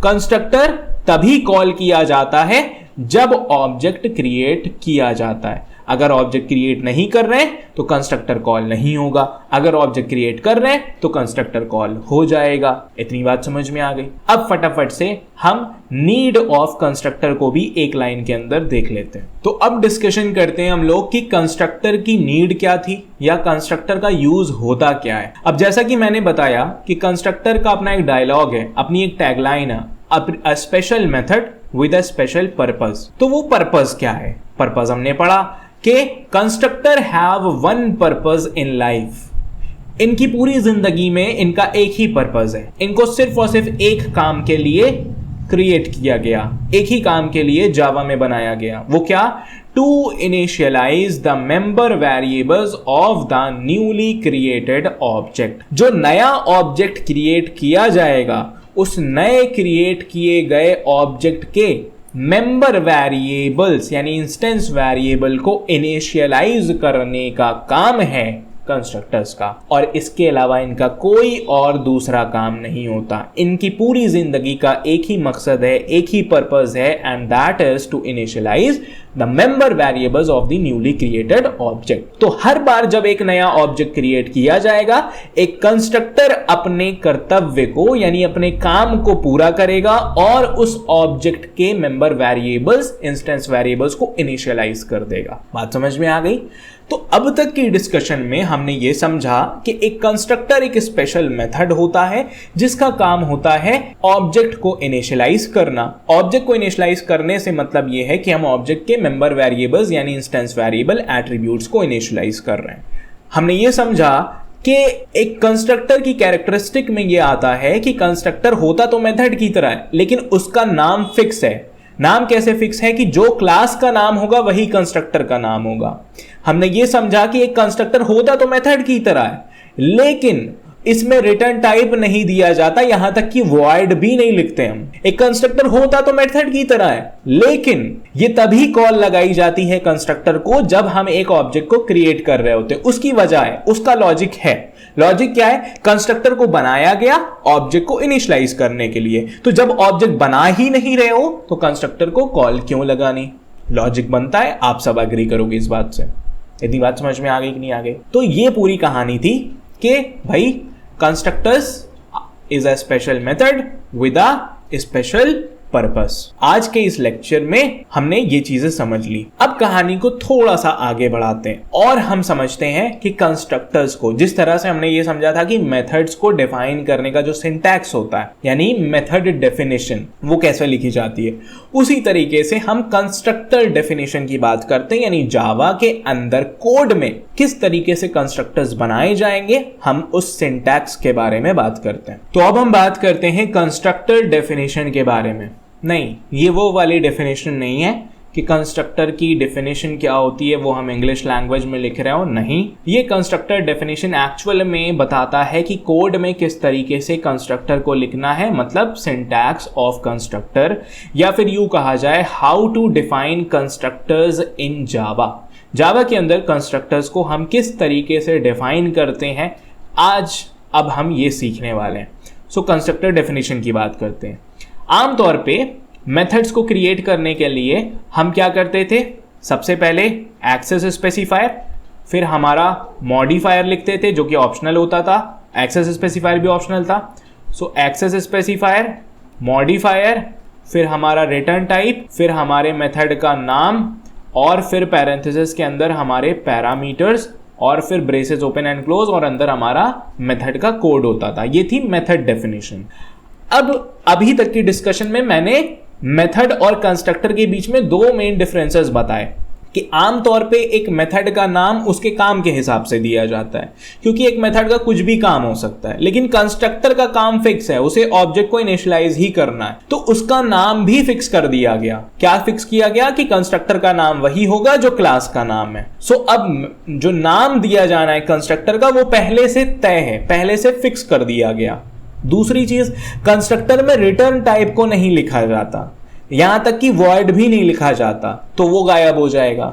कंस्ट्रक्टर तभी कॉल किया जाता है जब ऑब्जेक्ट क्रिएट किया जाता है। अगर ऑब्जेक्ट क्रिएट नहीं कर रहे हैं तो कंस्ट्रक्टर कॉल नहीं होगा, अगर ऑब्जेक्ट क्रिएट कर रहे हैं तो कंस्ट्रक्टर कॉल हो जाएगा। इतनी बात समझ में आ गई। अब फटाफट से हम नीड ऑफ कंस्ट्रक्टर को भी एक लाइन के अंदर देख लेते हैं। तो अब डिस्कशन करते हैं हम लोग कि कंस्ट्रक्टर की नीड क्या थी या कंस्ट्रक्टर का यूज होता क्या है। अब जैसा कि मैंने बताया कि कंस्ट्रक्टर का अपना एक डायलॉग है, अपनी एक टैगलाइन है, a special method with a special purpose. तो वो पर्पस क्या है? पर्पस हमने पढ़ा कि constructor have one purpose in life. इनकी पूरी जिंदगी में इनका एक ही पर्पस है, इनको सिर्फ और सिर्फ एक काम के लिए क्रिएट किया गया, एक ही काम के लिए जावा में बनाया गया। वो क्या? To initialize the member variables of the newly created object. जो नया ऑब्जेक्ट क्रिएट किया जाएगा उस नए क्रिएट किए गए ऑब्जेक्ट के मेंबर वेरिएबल्स यानी इंस्टेंस वेरिएबल को इनिशियलाइज करने का काम है कंस्ट्रक्टर्स का, और इसके अलावा इनका कोई और दूसरा काम नहीं होता। इनकी पूरी जिंदगी का एक ही मकसद है, एक ही पर्पस है, and that is to initialize the member variables of the newly created object. तो हर बार जब एक नया ऑब्जेक्ट क्रिएट किया जाएगा, एक कंस्ट्रक्टर अपने कर्तव्य को यानी अपने काम को पूरा करेगा और उस ऑब्जेक्ट के मेंबर वेरिएबल्स, इंस्टेंस वेरिएबल्स को इनिशियलाइज कर देगा। बात समझ में आ गई? तो अब तक की डिस्कशन में हमने ये समझा कि एक कंस्ट्रक्टर एक स्पेशल मेथड होता है जिसका काम होता है ऑब्जेक्ट को इनिशियलाइज करना। ऑब्जेक्ट को इनिशियलाइज करने से मतलब ये है कि हम ऑब्जेक्ट के मेंबर वेरिएबल्स यानी इंस्टेंस वेरिएबल एट्रीब्यूट्स को इनिशियलाइज कर रहे हैं। हमने ये समझा कि एक कंस्ट्रक्टर की कैरेक्टरिस्टिक में ये आता है कि कंस्ट्रक्टर होता तो मेथड की तरह है, लेकिन उसका नाम फिक्स है। नाम कैसे फिक्स है? कि जो क्लास का नाम होगा वही कंस्ट्रक्टर का नाम होगा। हमने ये समझा कि एक कंस्ट्रक्टर होता तो मेथड की तरह है, लेकिन इसमें रिटर्न टाइप नहीं दिया जाता, यहां तक कि वॉइड भी नहीं लिखते हम। एक कंस्ट्रक्टर होता तो मेथड की तरह है, लेकिन ये तभी कॉल लगाई जाती है कंस्ट्रक्टर को जब हम एक ऑब्जेक्ट को क्रिएट कर रहे होते हैं। उसकी वजह है, उसका लॉजिक है। लॉजिक क्या है? कंस्ट्रक्टर को बनाया गया ऑब्जेक्ट को इनिशियलाइज करने के लिए, तो जब ऑब्जेक्ट बना ही नहीं रहे हो तो कंस्ट्रक्टर को कॉल क्यों लगानी? लॉजिक बनता है, आप सब एग्री करोगे इस बात से। इतनी बात समझ में आ गई कि नहीं आ गई? तो ये पूरी कहानी थी कि भाई constructors is a special method with a special purpose. आज के इस लेक्चर में हमने ये चीजें समझ ली। अब कहानी को थोड़ा सा आगे बढ़ाते हैं और हम समझते हैं कि कंस्ट्रक्टर्स को, जिस तरह से हमने ये समझा था कि मेथड्स को डिफाइन करने का जो सिंटैक्स होता है यानी मेथड डेफिनेशन वो कैसे लिखी जाती है, उसी तरीके से हम कंस्ट्रक्टर डेफिनेशन की बात करते हैं। यानी जावा के अंदर कोड में किस तरीके से कंस्ट्रक्टर्स बनाए जाएंगे, हम उस सिंटैक्स के बारे में बात करते हैं। तो अब हम बात करते हैं कंस्ट्रक्टर डेफिनेशन के बारे में। नहीं, ये वो वाली डेफिनेशन नहीं है कि कंस्ट्रक्टर की डेफिनेशन क्या होती है वो हम इंग्लिश लैंग्वेज में लिख रहे हो। नहीं, ये कंस्ट्रक्टर डेफिनेशन एक्चुअल में बताता है कि कोड में किस तरीके से कंस्ट्रक्टर को लिखना है, मतलब सिंटैक्स ऑफ कंस्ट्रक्टर, या फिर यूं कहा जाए हाउ टू डिफाइन कंस्ट्रक्टर्स इन जावा। जावा के अंदर कंस्ट्रक्टर्स को हम किस तरीके से डिफाइन करते हैं, आज अब हम ये सीखने वाले हैं। सो कंस्ट्रक्टर डेफिनेशन की बात करते हैं। आमतौर पे मेथड्स को क्रिएट करने के लिए हम क्या करते थे? सबसे पहले एक्सेस स्पेसिफायर, फिर हमारा मॉडिफायर लिखते थे जो कि ऑप्शनल होता था। एक्सेस स्पेसिफायर भी ऑप्शनल था। सो एक्सेस स्पेसिफायर, मॉडिफायर, फिर हमारा रिटर्न टाइप, फिर हमारे मेथड का नाम, और फिर पैरेंथेसिस के अंदर हमारे पैरामीटर्स, और फिर ब्रेसेस ओपन एंड क्लोज, और अंदर हमारा मेथड का कोड होता था। ये थी मेथड डेफिनेशन। अब अभी तक की डिस्कशन में मैंने मेथड और कंस्ट्रक्टर के बीच में दो मेन डिफरेंसेस बताए कि आमतौर पे एक मेथड का नाम उसके काम के हिसाब से दिया जाता है, क्योंकि एक मेथड का कुछ भी काम हो सकता है, लेकिन कंस्ट्रक्टर का काम फिक्स है, उसे ऑब्जेक्ट को इनिशियलाइज ही करना है, तो उसका नाम भी फिक्स कर दिया गया। क्या फिक्स किया गया कि कंस्ट्रक्टर का नाम वही होगा जो क्लास का नाम है। सो अब जो नाम दिया जाना है कंस्ट्रक्टर का वो पहले से तय है, पहले से फिक्स कर दिया गया। दूसरी चीज, कंस्ट्रक्टर में रिटर्न टाइप को नहीं लिखा जाता, यहां तक कि वॉइड भी नहीं लिखा जाता, तो वो गायब हो जाएगा।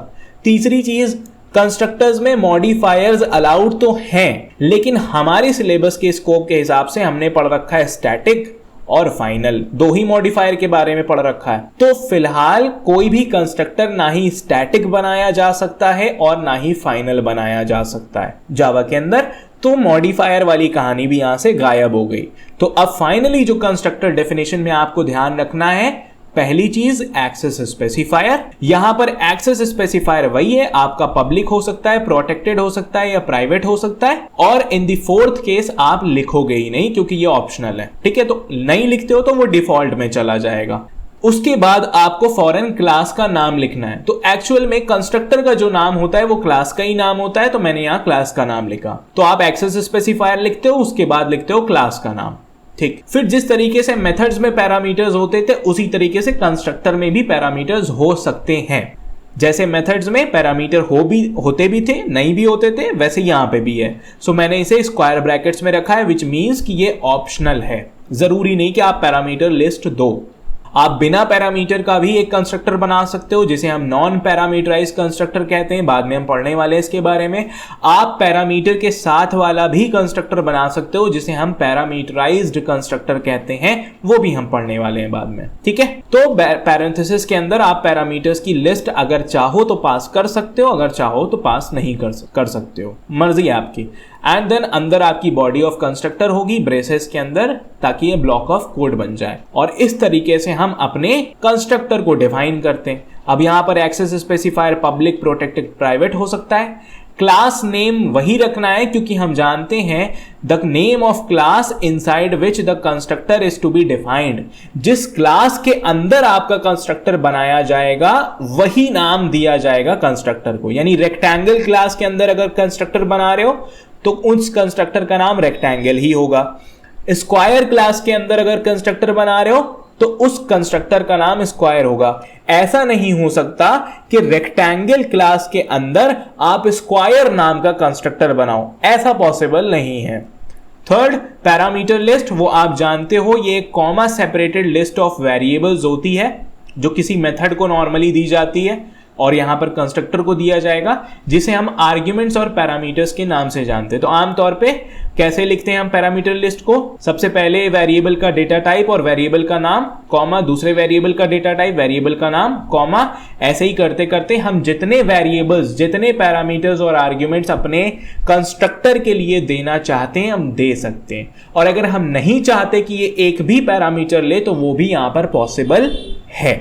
तीसरी चीज, कंस्ट्रक्टर्स में मॉडिफायर्स अलाउड तो हैं, लेकिन हमारे सिलेबस के स्कोप के हिसाब से हमने पढ़ रखा है स्टैटिक और फाइनल, दो ही मॉडिफायर के बारे में पढ़ रखा है। तो फिलहाल कोई भी कंस्ट्रक्टर ना ही स्टैटिक बनाया जा सकता है और ना ही फाइनल बनाया जा सकता है जावा के अंदर। तो मॉडिफायर वाली कहानी भी यहां से गायब हो गई। तो अब फाइनली जो कंस्ट्रक्टर डेफिनेशन में आपको ध्यान रखना है, पहली चीज एक्सेस स्पेसिफायर। यहां पर एक्सेस स्पेसिफायर वही है, आपका पब्लिक हो सकता है, प्रोटेक्टेड हो सकता है या प्राइवेट हो सकता है, और इन द फोर्थ केस आप लिखोगे ही नहीं क्योंकि ये ऑप्शनल है। ठीक है, तो नहीं लिखते हो तो वो डिफॉल्ट में चला जाएगा। उसके बाद आपको फॉरेन क्लास का नाम लिखना है। तो एक्चुअल में कंस्ट्रक्टर का जो नाम होता है वो क्लास का ही नाम होता है, तो मैंने यहां क्लास का नाम लिखा। तो आप एक्सेस स्पेसिफायर लिखते हो, उसके बाद लिखते हो क्लास का नाम। ठीक, फिर जिस तरीके से मेथड्स में पैरामीटर्स होते थे उसी तरीके से कंस्ट्रक्टर में भी पैरामीटर्स हो सकते हैं। जैसे मेथड्स में पैरामीटर होते भी थे, नहीं भी होते थे, वैसे यहां पे भी है। सो मैंने इसे स्क्वायर ब्रैकेट्स में रखा है, विच मींस कि ये ऑप्शनल है, जरूरी नहीं कि आप पैरामीटर लिस्ट दो। आप बिना पैरामीटर का भी एक कंस्ट्रक्टर बना सकते हो, जिसे हम नॉन पैरामीटराइज कंस्ट्रक्टर कहते हैं, बाद में हम पढ़ने वाले हैं इसके बारे में। आप पैरामीटर के साथ वाला भी कंस्ट्रक्टर बना सकते हो, जिसे हम पैरामीटराइज्ड कंस्ट्रक्टर कहते हैं, वो भी हम पढ़ने वाले हैं बाद में। ठीक है, तो पैरेंथेसिस के अंदर आप पैरामीटर्स की लिस्ट अगर चाहो तो पास कर सकते हो, अगर चाहो तो पास नहीं कर सकते हो, मर्जी है आपकी। एंड देन अंदर आपकी बॉडी ऑफ कंस्ट्रक्टर होगी ब्रेसेस के अंदर, ताकि ये ब्लॉक ऑफ कोड बन जाए। और इस तरीके से हम अपने कंस्ट्रक्टर को डिफाइन करते हैं। अब यहां पर access specifier public, protected, private हो सकता है। क्लास नेम वही रखना है, क्योंकि हम जानते हैं the name of class inside which the constructor is to be defined. जिस क्लास के अंदर आपका कंस्ट्रक्टर बनाया जाएगा वही नाम दिया जाएगा कंस्ट्रक्टर को। यानी रेक्टेंगल क्लास के अंदर अगर कंस्ट्रक्टर बना रहे हो तो उस कंस्ट्रक्टर का नाम रेक्टेंगल ही होगा। स्क्वायर क्लास के अंदर अगर कंस्ट्रक्टर बना रहे हो तो उस कंस्ट्रक्टर का नाम स्क्वायर होगा। ऐसा नहीं हो सकता कि रेक्टेंगल क्लास के अंदर आप स्क्वायर नाम का कंस्ट्रक्टर बनाओ, ऐसा पॉसिबल नहीं है। थर्ड, पैरामीटर लिस्ट, वो आप जानते हो ये comma separated list of variables होती है जो किसी मेथड को नॉर्मली दी जाती है और यहां पर कंस्ट्रक्टर को दिया जाएगा, जिसे हम आर्ग्यूमेंट्स और पैरामीटर्स के नाम से जानते हैं। तो आमतौर पे कैसे लिखते हैं हम पैरामीटर लिस्ट को? सबसे पहले वेरिएबल का डेटा टाइप और वेरिएबल का नाम, कॉमा, दूसरे वेरिएबल का डेटा टाइप, वेरिएबल का नाम, कॉमा। ऐसे ही करते करते हम जितने वेरिएबल्स, जितने पैरामीटर्स और आर्ग्यूमेंट्स अपने कंस्ट्रक्टर के लिए देना चाहते हैं हम दे सकते हैं। और अगर हम नहीं चाहते कि ये एक भी पैरामीटर ले तो वो भी यहां पर पॉसिबल है।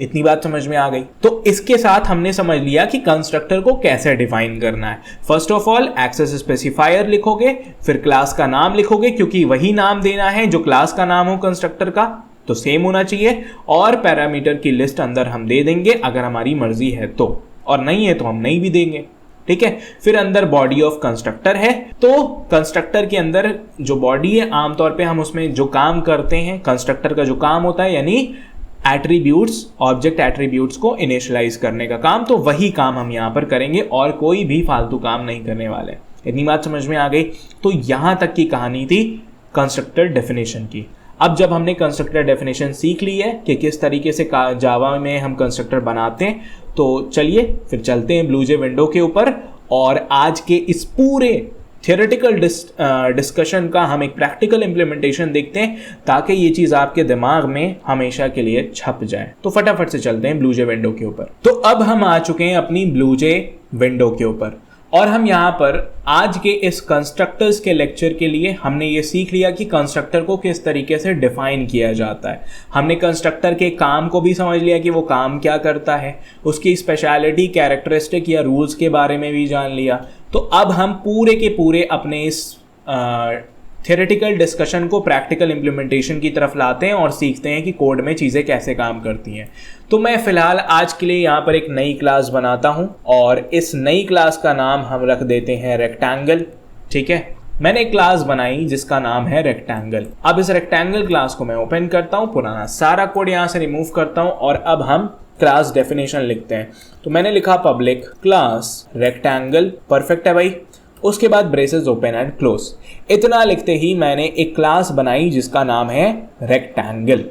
इतनी बात समझ में आ गई। तो इसके साथ हमने समझ लिया कि कंस्ट्रक्टर को कैसे डिफाइन करना है। First of all access specifier लिखोगे, फिर क्लास का नाम लिखोगे, क्योंकि वही नाम देना है जो क्लास का नाम हो कंस्ट्रक्टर का, तो सेम होना चाहिए। और पैरामीटर की लिस्ट अंदर हम दे देंगे अगर हमारी मर्जी है तो, और नहीं है तो हम नहीं भी देंगे। ठीक है, फिर अंदर बॉडी ऑफ कंस्ट्रक्टर है। तो कंस्ट्रक्टर के अंदर जो बॉडी है, आमतौर पे हम उसमें जो काम करते हैं, कंस्ट्रक्टर का जो काम होता है, यानी एट्रीब्यूट्स, ऑब्जेक्ट एट्रीब्यूट्स को इनिशियलाइज करने का काम, तो वही काम हम यहां पर करेंगे और कोई भी फालतू काम नहीं करने वाले। इतनी बात समझ में आ गई। तो यहां तक की कहानी थी कंस्ट्रक्टर डेफिनेशन की। अब जब हमने कंस्ट्रक्टर डेफिनेशन सीख ली है कि किस तरीके से जावा में हम कंस्ट्रक्टर बनाते हैं, तो चलिए फिर चलते हैं ब्लूजे विंडो के ऊपर और आज के इस पूरे थियोरेटिकल डिस्कशन का हम एक प्रैक्टिकल इंप्लीमेंटेशन देखते हैं, ताकि ये चीज आपके दिमाग में हमेशा के लिए छप जाए। तो फटाफट से चलते हैं ब्लूजे विंडो के ऊपर। तो अब हम आ चुके हैं अपनी ब्लूजे विंडो के ऊपर। और हम यहाँ पर आज के इस कंस्ट्रक्टर्स के लेक्चर के लिए हमने ये सीख लिया कि कंस्ट्रक्टर को किस तरीके से डिफाइन किया जाता है। हमने कंस्ट्रक्टर के काम को भी समझ लिया कि वो काम क्या करता है, उसकी स्पेशलिटी, कैरेक्टरिस्टिक या रूल्स के बारे में भी जान लिया। तो अब हम पूरे के पूरे अपने इस थियोरेटिकल डिस्कशन को प्रैक्टिकल इम्प्लीमेंटेशन की तरफ लाते हैं और सीखते हैं कि कोड में चीज़ें कैसे काम करती हैं। तो मैं फ़िलहाल आज के लिए यहाँ पर एक नई क्लास बनाता हूँ और इस नई क्लास का नाम हम रख देते हैं रेक्टेंगल। ठीक है, मैंने एक क्लास बनाई जिसका नाम है रेक्टेंगल। अब इस रेक्टेंगल क्लास को मैं ओपन करता हूँ, पुराना सारा कोड यहाँ से रिमूव करता हूँ और अब हम क्लास डेफिनेशन लिखते हैं। तो मैंने लिखा पब्लिक क्लास रेक्टेंगल, परफेक्ट है भाई। उसके बाद ब्रेसेस ओपन एंड क्लोज। इतना लिखते ही मैंने एक क्लास बनाई जिसका नाम है रेक्टेंगल।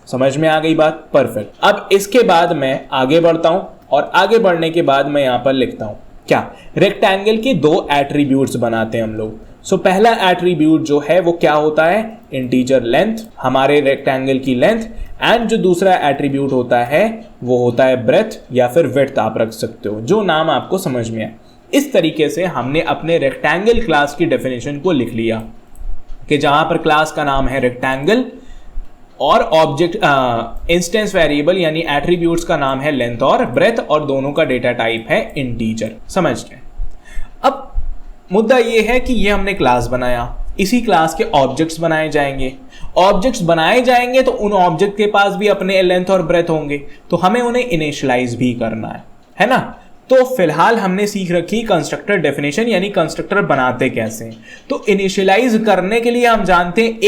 समझ में आ गई बात? परफेक्ट। अब इसके बाद मैं आगे बढ़ता हूं और आगे बढ़ने के बाद मैं यहां पर लिखता हूं क्या, रेक्टेंगल के दो एट्रीब्यूट्स बनाते हैं हम लोग। सो पहला एट्रीब्यूट जो है वो क्या होता है, इंटीजर लेंथ, हमारे रेक्टेंगल की लेंथ। एंड जो दूसरा एट्रीब्यूट होता है वो होता है ब्रेथ या फिर विड्थ, आप रख सकते हो, जो नाम आपको समझ में आए। इस तरीके से हमने अपने रेक्टेंगल क्लास की डेफिनेशन को लिख लिया कि जहां पर क्लास का नाम है रेक्टेंगल और ऑब्जेक्ट इंस्टेंस वेरिएबल यानी एट्रीब्यूट्स का नाम है लेंथ और ब्रेथ और दोनों का डेटा टाइप है इंटीजर। समझ गए? अब मुद्दा ये है कि ये हमने क्लास बनाया, इसी क्लास के ऑब्जेक्ट्स बनाए जाएंगे। ऑब्जेक्ट्स बनाए जाएंगे तो उन ऑब्जेक्ट के पास भी अपने लेंथ और ब्रेथ होंगे, तो हमें उन्हें इनिशियलाइज भी करना है ना। तो फिलहाल हमने सीख रखी कंस्ट्रक्टर डेफिनेशन यानी कंस्ट्रक्टर बनाते कैसे हैं। तो इनिशियलाइज करने के लिए हम जानते हैं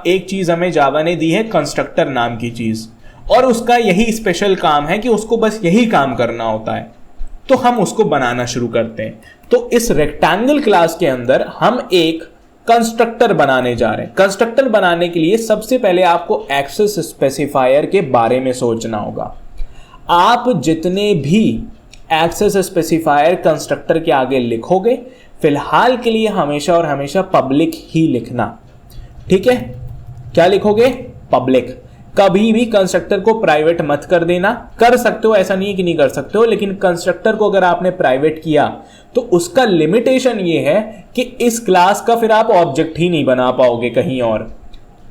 एक चीज हमें जावा ने दी है, कंस्ट्रक्टर नाम की चीज, और उसका यही स्पेशल काम है कि उसको बस यही काम करना होता है। तो हम उसको बनाना शुरू करते हैं। तो इस रेक्टेंगल क्लास के अंदर हम एक कंस्ट्रक्टर बनाने जा रहे हैं। कंस्ट्रक्टर बनाने के लिए सबसे पहले आपको एक्सेस स्पेसिफायर के बारे में सोचना होगा। आप जितने भी एक्सेस स्पेसिफायर कंस्ट्रक्टर के आगे लिखोगे, फिलहाल के लिए हमेशा और हमेशा पब्लिक ही लिखना। ठीक है, क्या लिखोगे? पब्लिक। कभी भी कंस्ट्रक्टर को प्राइवेट मत कर देना। कर सकते हो, ऐसा नहीं है कि नहीं कर सकते हो, लेकिन कंस्ट्रक्टर को अगर आपने प्राइवेट किया तो उसका लिमिटेशन ये है कि इस क्लास का फिर आप ऑब्जेक्ट ही नहीं बना पाओगे कहीं और।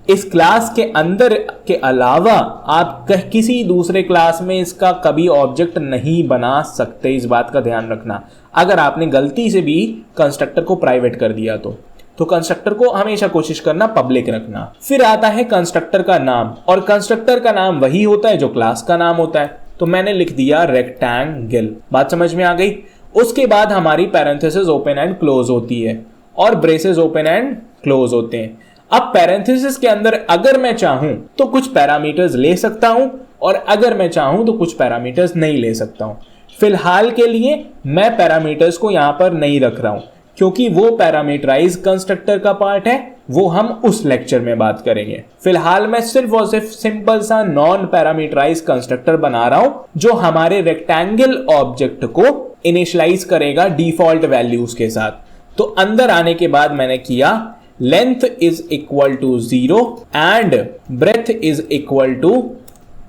इस क्लास के अंदर के अलावा आप किसी दूसरे क्लास में इसका कभी ऑब्जेक्ट नहीं बना सकते। इस बात का ध्यान रखना। अगर आपने गलती से भी कंस्ट्रक्टर को प्राइवेट कर दिया तो कंस्ट्रक्टर को हमेशा कोशिश करना पब्लिक रखना। फिर आता है कंस्ट्रक्टर का नाम, और कंस्ट्रक्टर का नाम वही होता है जो क्लास का नाम होता है। तो मैंने लिख दिया रेक्टेंगल। बात समझ में आ गई? उसके बाद हमारी पैरेंथेसिस ओपन एंड क्लोज होती है और ब्रेसेस ओपन एंड क्लोज होते हैं। अब पैरेंथेसिस के अंदर अगर मैं चाहूं तो कुछ पैरामीटर्स ले सकता हूं और अगर मैं चाहूं तो कुछ पैरामीटर्स नहीं ले सकता हूं। फिलहाल के लिए मैं पैरामीटर्स को यहां पर नहीं रख रहा हूं क्योंकि वो पैरामीटराइज कंस्ट्रक्टर का पार्ट है, वो हम उस लेक्चर में बात करेंगे। फिलहाल मैं सिर्फ और सिर्फ सिंपल सा नॉन पैरामीटराइज कंस्ट्रक्टर बना रहा हूं जो हमारे रेक्टेंगल ऑब्जेक्ट को इनिशियलाइज करेगा डिफॉल्ट वैल्यूज के साथ। तो अंदर आने के बाद मैंने किया length is equal to 0 and breadth is equal to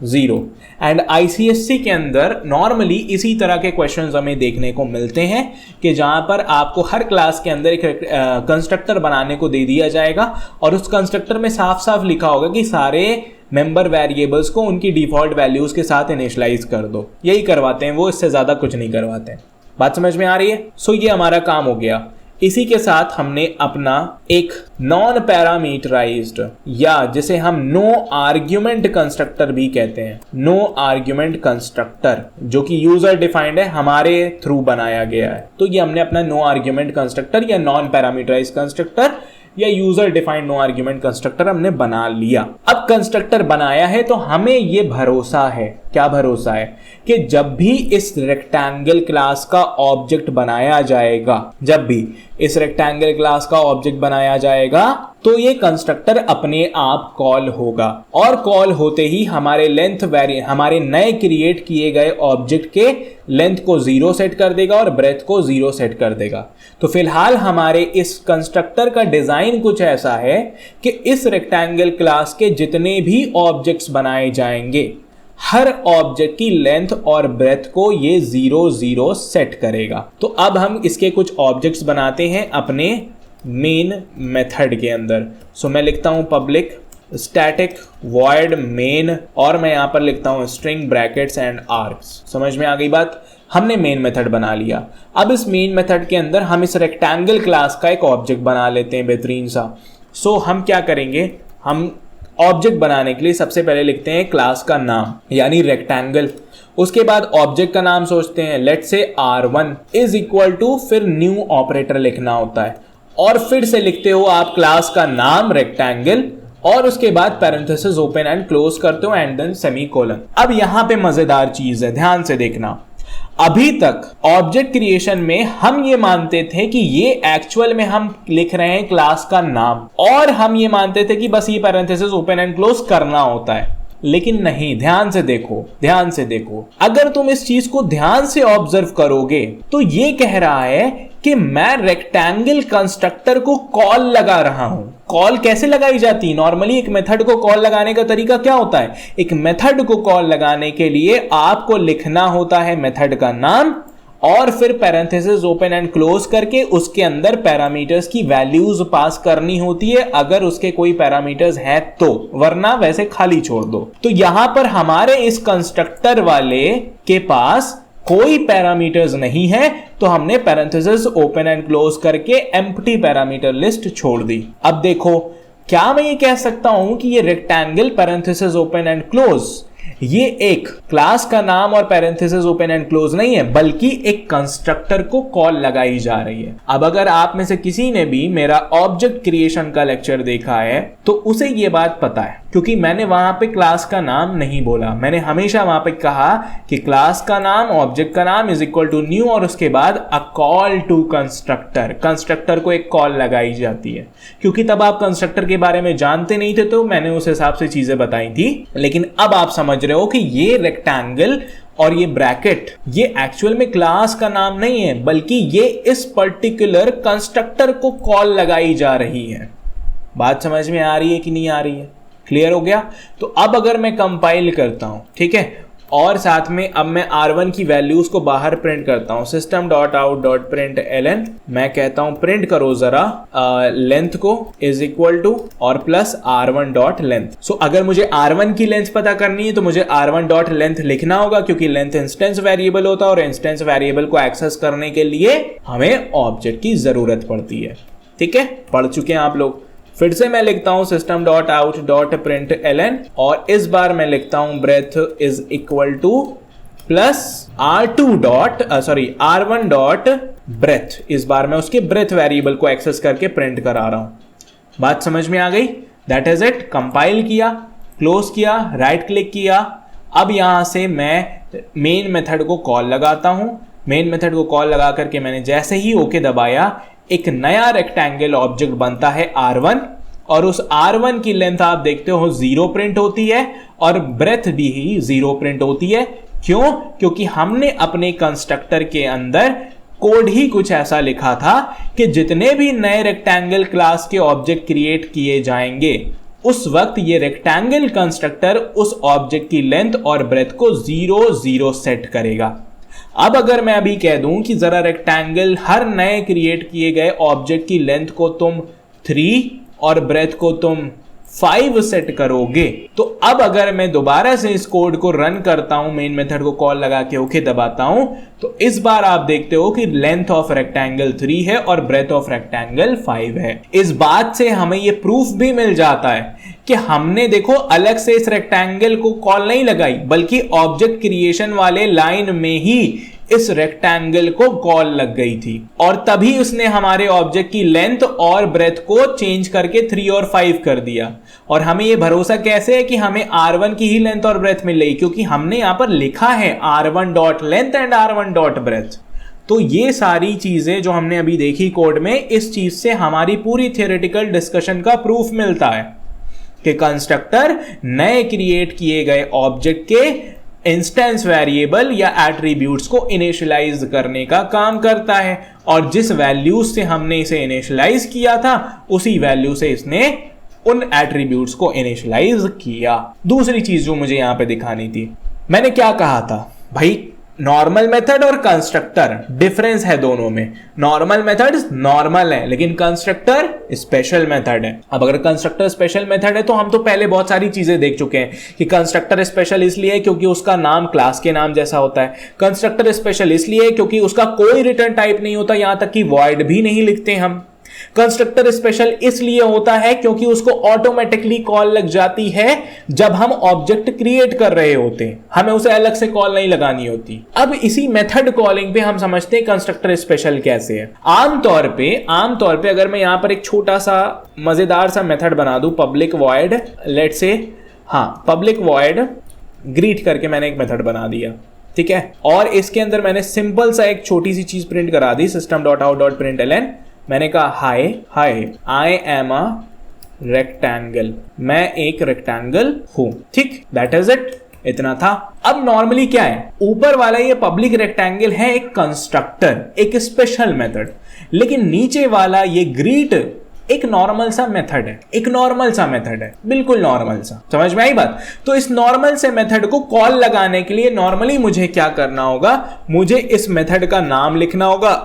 0। And ICSC के अंदर नॉर्मली इसी तरह के क्वेश्चंस हमें देखने को मिलते हैं कि जहां पर आपको हर क्लास के अंदर एक कंस्ट्रक्टर बनाने को दे दिया जाएगा और उस कंस्ट्रक्टर में साफ साफ लिखा होगा कि सारे मेंबर वेरिएबल्स को उनकी डिफॉल्ट वैल्यूज के साथ इनिशियलाइज कर दो। यही करवाते हैं वो, इससे ज्यादा कुछ नहीं करवाते हैं। बात समझ में आ रही है? सो ये हमारा काम हो गया। इसी के साथ हमने अपना एक नॉन पैरामीटराइज्ड या जिसे हम नो आर्ग्यूमेंट कंस्ट्रक्टर भी कहते हैं, नो आर्ग्यूमेंट कंस्ट्रक्टर, जो कि यूजर डिफाइंड है, हमारे थ्रू बनाया गया है। तो ये हमने अपना नो आर्ग्यूमेंट कंस्ट्रक्टर या नॉन पैरामीटराइज्ड कंस्ट्रक्टर या user defined no argument constructor हमने बना लिया। अब कंस्ट्रक्टर बनाया है तो हमें ये भरोसा है, क्या भरोसा है, कि जब भी इस रेक्टेंगल क्लास का ऑब्जेक्ट बनाया जाएगा, जब भी इस रेक्टेंगल क्लास का ऑब्जेक्ट बनाया जाएगा तो ये कंस्ट्रक्टर अपने आप कॉल होगा और कॉल होते ही हमारे हमारे नए क्रिएट किए गए ऑब्जेक्ट के लेंथ को 0 सेट कर देगा और ब्रेथ को 0 सेट कर देगा। तो फिलहाल हमारे इस कंस्ट्रक्टर का डिजाइन कुछ ऐसा है कि इस रेक्टेंगल क्लास के जितने भी ऑब्जेक्ट्स बनाए जाएंगे हर ऑब्जेक्ट की लेंथ और ब्रेथ को ये 0 0 सेट करेगा। तो अब हम इसके कुछ ऑब्जेक्ट्स बनाते हैं अपने मेन मेथड के अंदर। सो मैं लिखता हूं पब्लिक स्टैटिक वॉइड मेन, और मैं यहां पर लिखता हूं स्ट्रिंग ब्रैकेट्स एंड आर्क्स। समझ में आ गई बात? हमने मेन मेथड बना लिया। अब इस मेन मेथड के अंदर हम इस रेक्टेंगल क्लास का एक ऑब्जेक्ट बना लेते हैं बेहतरीन सा। सो हम क्या करेंगे, हम ऑब्जेक्ट बनाने के लिए सबसे पहले लिखते हैं क्लास का नाम यानी रेक्टेंगल। उसके बाद ऑब्जेक्ट का नाम सोचते हैं, let's say R1 is equal to, फिर न्यू ऑपरेटर लिखना होता है, और फिर से लिखते हो आप क्लास का नाम रेक्टेंगल, और उसके बाद पैरेंथेसिस ओपन एंड क्लोज करते हो एंड देन सेमीकोलन। अब यहां पे मजेदार चीज है, ध्यान से देखना। अभी तक ऑब्जेक्ट क्रिएशन में हम ये मानते थे कि ये एक्चुअल में हम लिख रहे हैं क्लास का नाम, और हम ये मानते थे कि बस ये पैरेंथेसिस ओपन एंड क्लोज करना होता है। लेकिन नहीं, ध्यान से देखो, ध्यान से देखो। अगर तुम इस चीज को ध्यान से ऑब्जर्व करोगे तो ये कह रहा है कि मैं रेक्टेंगल कंस्ट्रक्टर को कॉल लगा रहा हूं। कॉल कैसे लगाई जाती है? नॉर्मली एक मेथड को कॉल लगाने का तरीका क्या होता है? एक मेथड को कॉल लगाने के लिए आपको लिखना होता है मेथड का नाम, और फिर पैरेंथेसिस ओपन एंड क्लोज करके उसके अंदर पैरामीटर्स की वैल्यूज पास करनी होती है, अगर उसके कोई पैरामीटर्स हैं तो, वरना वैसे खाली छोड़ दो। तो यहां पर हमारे इस कंस्ट्रक्टर वाले के पास कोई पैरामीटर्स नहीं है, तो हमने पैरेंथेसिस ओपन एंड क्लोज करके एम्प्टी पैरामीटर लिस्ट छोड़ दी। अब देखो, क्या मैं ये कह सकता हूं कि ये rectangle parenthesis open and close ये एक क्लास का नाम और पैरेंथेसिस ओपन एंड क्लोज नहीं है, बल्कि एक कंस्ट्रक्टर को कॉल लगाई जा रही है। अब अगर आप में से किसी ने भी मेरा ऑब्जेक्ट क्रिएशन का लेक्चर देखा है तो उसे ये बात पता है, क्योंकि मैंने वहां पे क्लास का नाम नहीं बोला। मैंने हमेशा वहां पे कहा कि क्लास का नाम, ऑब्जेक्ट का नाम इज इक्वल टू न्यू, और उसके बाद a call to constructor. Constructor को एक कॉल लगाई जाती है, क्योंकि तब आप कंस्ट्रक्टर के बारे में जानते नहीं थे, तो मैंने उस हिसाब से चीजें बताई थी। लेकिन अब आप समझ रहे हो कि ये रेक्टेंगल और ये ब्रैकेट ये एक्चुअल में क्लास का नाम नहीं है, बल्कि ये इस पर्टिकुलर कंस्ट्रक्टर को कॉल लगाई जा रही है। बात समझ में आ रही है कि नहीं आ रही है? क्लियर हो गया? तो अब अगर मैं कंपाइल करता हूं, ठीक है, और साथ में अब मैं R1 की वैल्यूज को बाहर प्रिंट करता हूं, system.out.println, मैं कहता हूं प्रिंट करो जरा लेंथ को इज इक्वल टू और प्लस R1 डॉट लेंथ। सो अगर मुझे R1 की लेंथ पता करनी है तो मुझे R1 डॉट लेंथ लिखना होगा, क्योंकि लेंथ इंस्टेंस वेरिएबल होता है और इंस्टेंस वेरिएबल को एक्सेस करने के लिए हमें ऑब्जेक्ट की जरूरत पड़ती है। ठीक है, पढ़ चुके हैं आप लोग। फिर से मैं लिखता हूं system.out.println, और इस बार मैं लिखता हूं breadth is equal two plus R1 dot breadth। इस बार मैं उसके breadth वेरिएबल को एक्सेस करके प्रिंट करा रहा हूं। बात समझ में आ गई? That is it. कंपाइल किया, क्लोज किया, राइट क्लिक किया। अब यहां से मैं मेन मेथड को कॉल लगाता हूं। मेन मेथड को कॉल लगा करके मैंने जैसे ही ओके दबाया, एक नया रेक्टेंगल ऑब्जेक्ट बनता है R1, और उस R1 की लेंथ आप देखते हो 0 प्रिंट होती है और ब्रेथ भी ही 0 प्रिंट होती है। क्यों? क्योंकि हमने अपने कंस्ट्रक्टर के अंदर कोड ही कुछ ऐसा लिखा था कि जितने भी नए रेक्टेंगल क्लास के ऑब्जेक्ट क्रिएट किए जाएंगे उस वक्त ये रेक्टेंगल कंस्ट्रक्टर उस ऑब्जेक्ट की लेंथ और ब्रेथ को 0 0 सेट करेगा। अब अगर मैं अभी कह दूं कि जरा रेक्टेंगल हर नए क्रिएट किए गए ऑब्जेक्ट की लेंथ को तुम 3 और ब्रेथ को तुम 5 सेट करोगे, तो अब अगर मैं दोबारा से इस कोड को रन करता हूं, मेन मेथड को कॉल लगा के ओके दबाता हूं, तो इस बार आप देखते हो कि लेंथ ऑफ रेक्टेंगल 3 है और ब्रेथ ऑफ रेक्टेंगल 5 है। इस बात से हमें यह प्रूफ भी मिल जाता है कि हमने देखो अलग से इस रेक्टेंगल को कॉल नहीं लगाई, बल्कि ऑब्जेक्ट क्रिएशन वाले लाइन में ही इस रेक्टेंगल को कॉल लग गई थी, और तभी उसने हमारे ऑब्जेक्ट की लेंथ और ब्रेथ को चेंज करके 3 और 5 कर दिया। और हमें यह भरोसा कैसे है कि हमें R1 की ही लेंथ और ब्रेथ मिल रही? क्योंकि हमने यहां पर लिखा है R1 dot length and R1 dot breadth. तो ये सारी चीजें जो हमने अभी देखी कोड में, इस चीज से हमारी पूरी थियोरेटिकल डिस्कशन का प्रूफ मिलता है कि कंस्ट्रक्टर नए क्रिएट किए गए ऑब्जेक्ट के इंस्टेंस वेरिएबल या एट्रीब्यूट्स को इनिशियलाइज करने का काम करता है, और जिस वैल्यूज से हमने इसे इनिशियलाइज किया था उसी वैल्यू से इसने उन एट्रीब्यूट्स को इनिशियलाइज किया। दूसरी चीज जो मुझे यहां पे दिखानी थी, मैंने क्या कहा था भाई, नॉर्मल मेथड और कंस्ट्रक्टर डिफरेंस है दोनों में। नॉर्मल मेथड नॉर्मल है लेकिन कंस्ट्रक्टर स्पेशल मेथड है। अब अगर कंस्ट्रक्टर स्पेशल मेथड है तो हम तो पहले बहुत सारी चीजें देख चुके हैं कि कंस्ट्रक्टर स्पेशल इसलिए है क्योंकि उसका नाम क्लास के नाम जैसा होता है। कंस्ट्रक्टर स्पेशल इसलिए है क्योंकि उसका कोई रिटर्न टाइप नहीं होता, यहां तक कि वॉइड भी नहीं लिखते हम। कंस्ट्रक्टर स्पेशल इसलिए होता है क्योंकि उसको ऑटोमेटिकली कॉल लग जाती है जब हम ऑब्जेक्ट क्रिएट कर रहे होते हैं, हमें उसे अलग से कॉल नहीं लगानी होती। अब इसी मेथड कॉलिंग पे हम समझते हैं कंस्ट्रक्टर स्पेशल कैसे है। आमतौर पे अगर मैं यहां पर एक छोटा सा मजेदार सा मेथड बना दूं, public void let's say, public void greet करके मैंने एक मेथड बना दिया, ठीक है, और इसके अंदर मैंने सिंपल सा एक छोटी सी चीज प्रिंट करा दी, system.out.println। मैंने कहा हाय आई एम अ रेक्टेंगल, मैं एक रेक्टेंगल हूं, ठीक, दैट इज इट, इतना था। अब नॉर्मली क्या है, ऊपर वाला ये पब्लिक रेक्टेंगल है एक कंस्ट्रक्टर, एक स्पेशल मेथड, लेकिन नीचे वाला ये ग्रीट एक नॉर्मल सा मेथड है, बिल्कुल नॉर्मल सा। समझ में आई बात? तो इस नॉर्मल से मेथड को कॉल लगाने के लिए नॉर्मली मुझे क्या करना होगा, मुझे इस मेथड का नाम लिखना होगा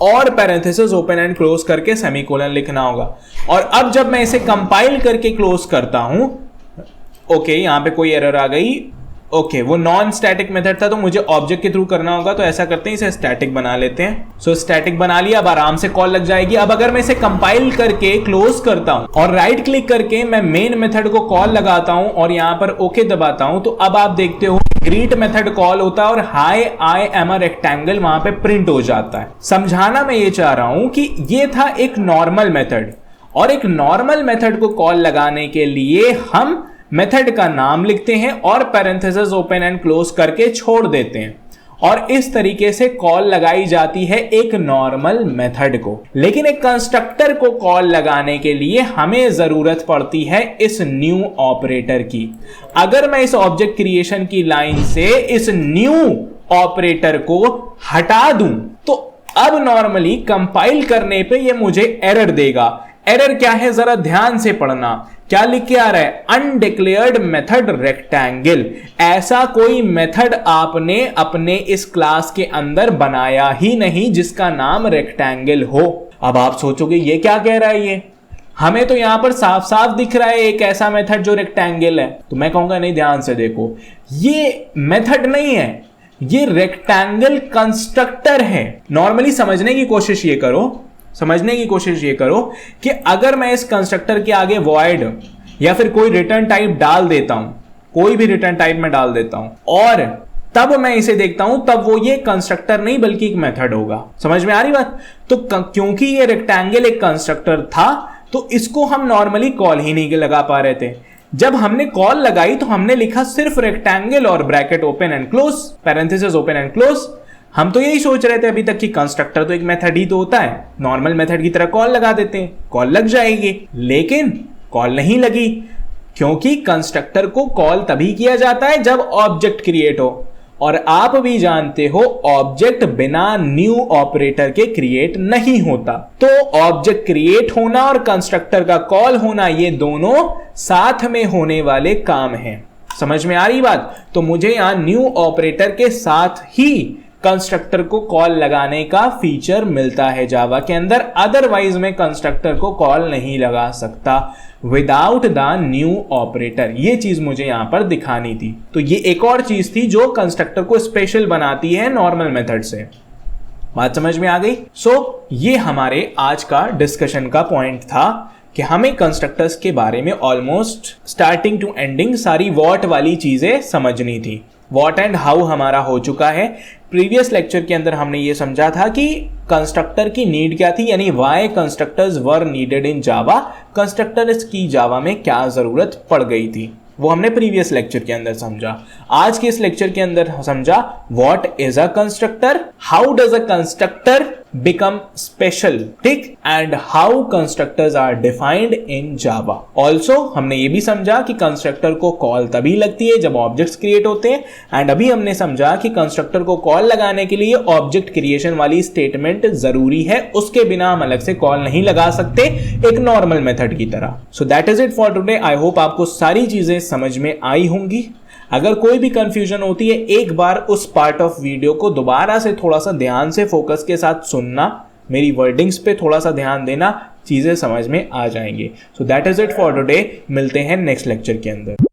और पैरेंथेसिस ओपन एंड क्लोज करके सेमीकोलन लिखना होगा। और अब जब मैं इसे कंपाइल करके क्लोज करता हूं, ओके, यहां पे कोई एरर आ गई, ओके, वो नॉन स्टैटिक मेथड था तो मुझे ऑब्जेक्ट के थ्रू करना होगा, तो ऐसा करते हैं, इसे स्टैटिक बना लेते हैं। सो स्टैटिक बना लिया, अब आराम से कॉल लग जाएगी। अब अगर मैं इसे कंपाइल करके क्लोज करता हूं और राइट क्लिक करके मैं मेन मेथड को कॉल लगाता हूं और यहां पर ओके दबाता हूं, तो अब आप देखते हो ग्रीट मेथड कॉल होता है और हाय आई एम अ रेक्टेंगल वहां पे प्रिंट हो जाता है। समझाना मैं ये चाह रहा हूं कि ये था एक नॉर्मल मेथड, और एक नॉर्मल मेथड को कॉल लगाने के लिए हम मेथड का नाम लिखते हैं और पैरेंथेसिस ओपन एंड क्लोज करके छोड़ देते हैं, और इस तरीके से कॉल लगाई जाती है एक नॉर्मल मेथड को। लेकिन एक कंस्ट्रक्टर को कॉल लगाने के लिए हमें जरूरत पड़ती है इस न्यू ऑपरेटर की। अगर मैं इस ऑब्जेक्ट क्रिएशन की लाइन से इस न्यू ऑपरेटर को हटा दूं तो अब नॉर्मली कंपाइल करने पे ये मुझे एरर देगा। एरर क्या है, जरा ध्यान से पढ़ना। क्या लिख के आ रहा है, अनडिक्लेयर्ड मेथड रेक्टेंगल। ऐसा कोई मेथड आपने अपने इस क्लास के अंदर बनाया ही नहीं जिसका नाम रेक्टेंगल हो। अब आप सोचोगे ये क्या कह रहा है, ये हमें तो यहां पर साफ साफ दिख रहा है एक ऐसा मेथड जो रेक्टेंगल है। तो मैं कहूंगा नहीं, ध्यान से देखो, ये मेथड नहीं है, ये रेक्टेंगल कंस्ट्रक्टर है। नॉर्मली समझने की कोशिश ये करो कि अगर मैं इस कंस्ट्रक्टर के आगे वॉइड या फिर कोई रिटर्न टाइप डाल देता हूं, कोई भी रिटर्न टाइप में डाल देता हूं, और तब मैं इसे देखता हूं, तब वो ये कंस्ट्रक्टर नहीं बल्कि एक मेथड होगा। समझ में आ रही बात? तो क्योंकि ये रेक्टेंगल एक कंस्ट्रक्टर था तो इसको हम नॉर्मली कॉल ही नहीं लगा पा रहे थे। जब हमने कॉल लगाई तो हमने लिखा सिर्फ रेक्टेंगल और bracket open and close, parenthesis open and close. हम तो यही सोच रहे थे अभी तक कि कंस्ट्रक्टर तो एक मेथड ही तो होता है, नॉर्मल मेथड की तरह कॉल लगा देते हैं, कॉल लग जाएगी। लेकिन कॉल नहीं लगी, क्योंकि कंस्ट्रक्टर को कॉल तभी किया जाता है जब ऑब्जेक्ट क्रिएट हो, और आप भी जानते हो ऑब्जेक्ट बिना न्यू ऑपरेटर के क्रिएट नहीं होता। तो ऑब्जेक्ट क्रिएट होना और कंस्ट्रक्टर का कॉल होना, ये दोनों साथ में होने वाले काम हैं। समझ में आ रही बात? तो मुझे यहां न्यू ऑपरेटर के साथ ही कंस्ट्रक्टर को कॉल लगाने का फीचर मिलता है जावा के अंदर, अदरवाइज मैं कंस्ट्रक्टर को कॉल नहीं लगा सकता विदाउट द न्यू ऑपरेटर। ये चीज मुझे यहां पर दिखानी थी। तो ये एक और चीज थी जो कंस्ट्रक्टर को स्पेशल बनाती है नॉर्मल मेथड से। बात समझ में आ गई? सो ये हमारे आज का डिस्कशन का पॉइंट था कि हमें कंस्ट्रक्टर्स के बारे में ऑलमोस्ट स्टार्टिंग टू एंडिंग सारी व्हाट वाली चीजें समझनी थी। व्हाट एंड हाउ हमारा हो चुका है। प्रीवियस लेक्चर के अंदर हमने ये समझा था कि कंस्ट्रक्टर की नीड क्या थी, यानी why constructors were needed in Java, constructors की जावा में क्या जरूरत पड़ गई थी, वो हमने प्रीवियस लेक्चर के अंदर समझा। आज के इस लेक्चर के अंदर समझा what is a constructor, how does a constructor become special, ठीक, and how constructors are defined in Java. Also हमने ये भी समझा कि कंस्ट्रक्टर को कॉल तभी लगती है जब ऑब्जेक्ट्स क्रिएट होते हैं, एंड अभी हमने समझा कि कंस्ट्रक्टर को कॉल लगाने के लिए ऑब्जेक्ट क्रिएशन वाली स्टेटमेंट जरूरी है, उसके बिना हम अलग से कॉल नहीं लगा सकते एक नॉर्मल मेथड की तरह. So that is it for today. I hope आपको सारी चीजें समझ में आई होंगी. अगर कोई भी कंफ्यूजन होती है, एक बार उस पार्ट ऑफ वीडियो को दोबारा से थोड़ा सा ध्यान से फोकस के साथ सुनना, मेरी वर्डिंग्स पे थोड़ा सा ध्यान देना, चीजें समझ में आ जाएंगी. So that is it for today. मिलते हैं नेक्स्ट लेक्चर के अंदर.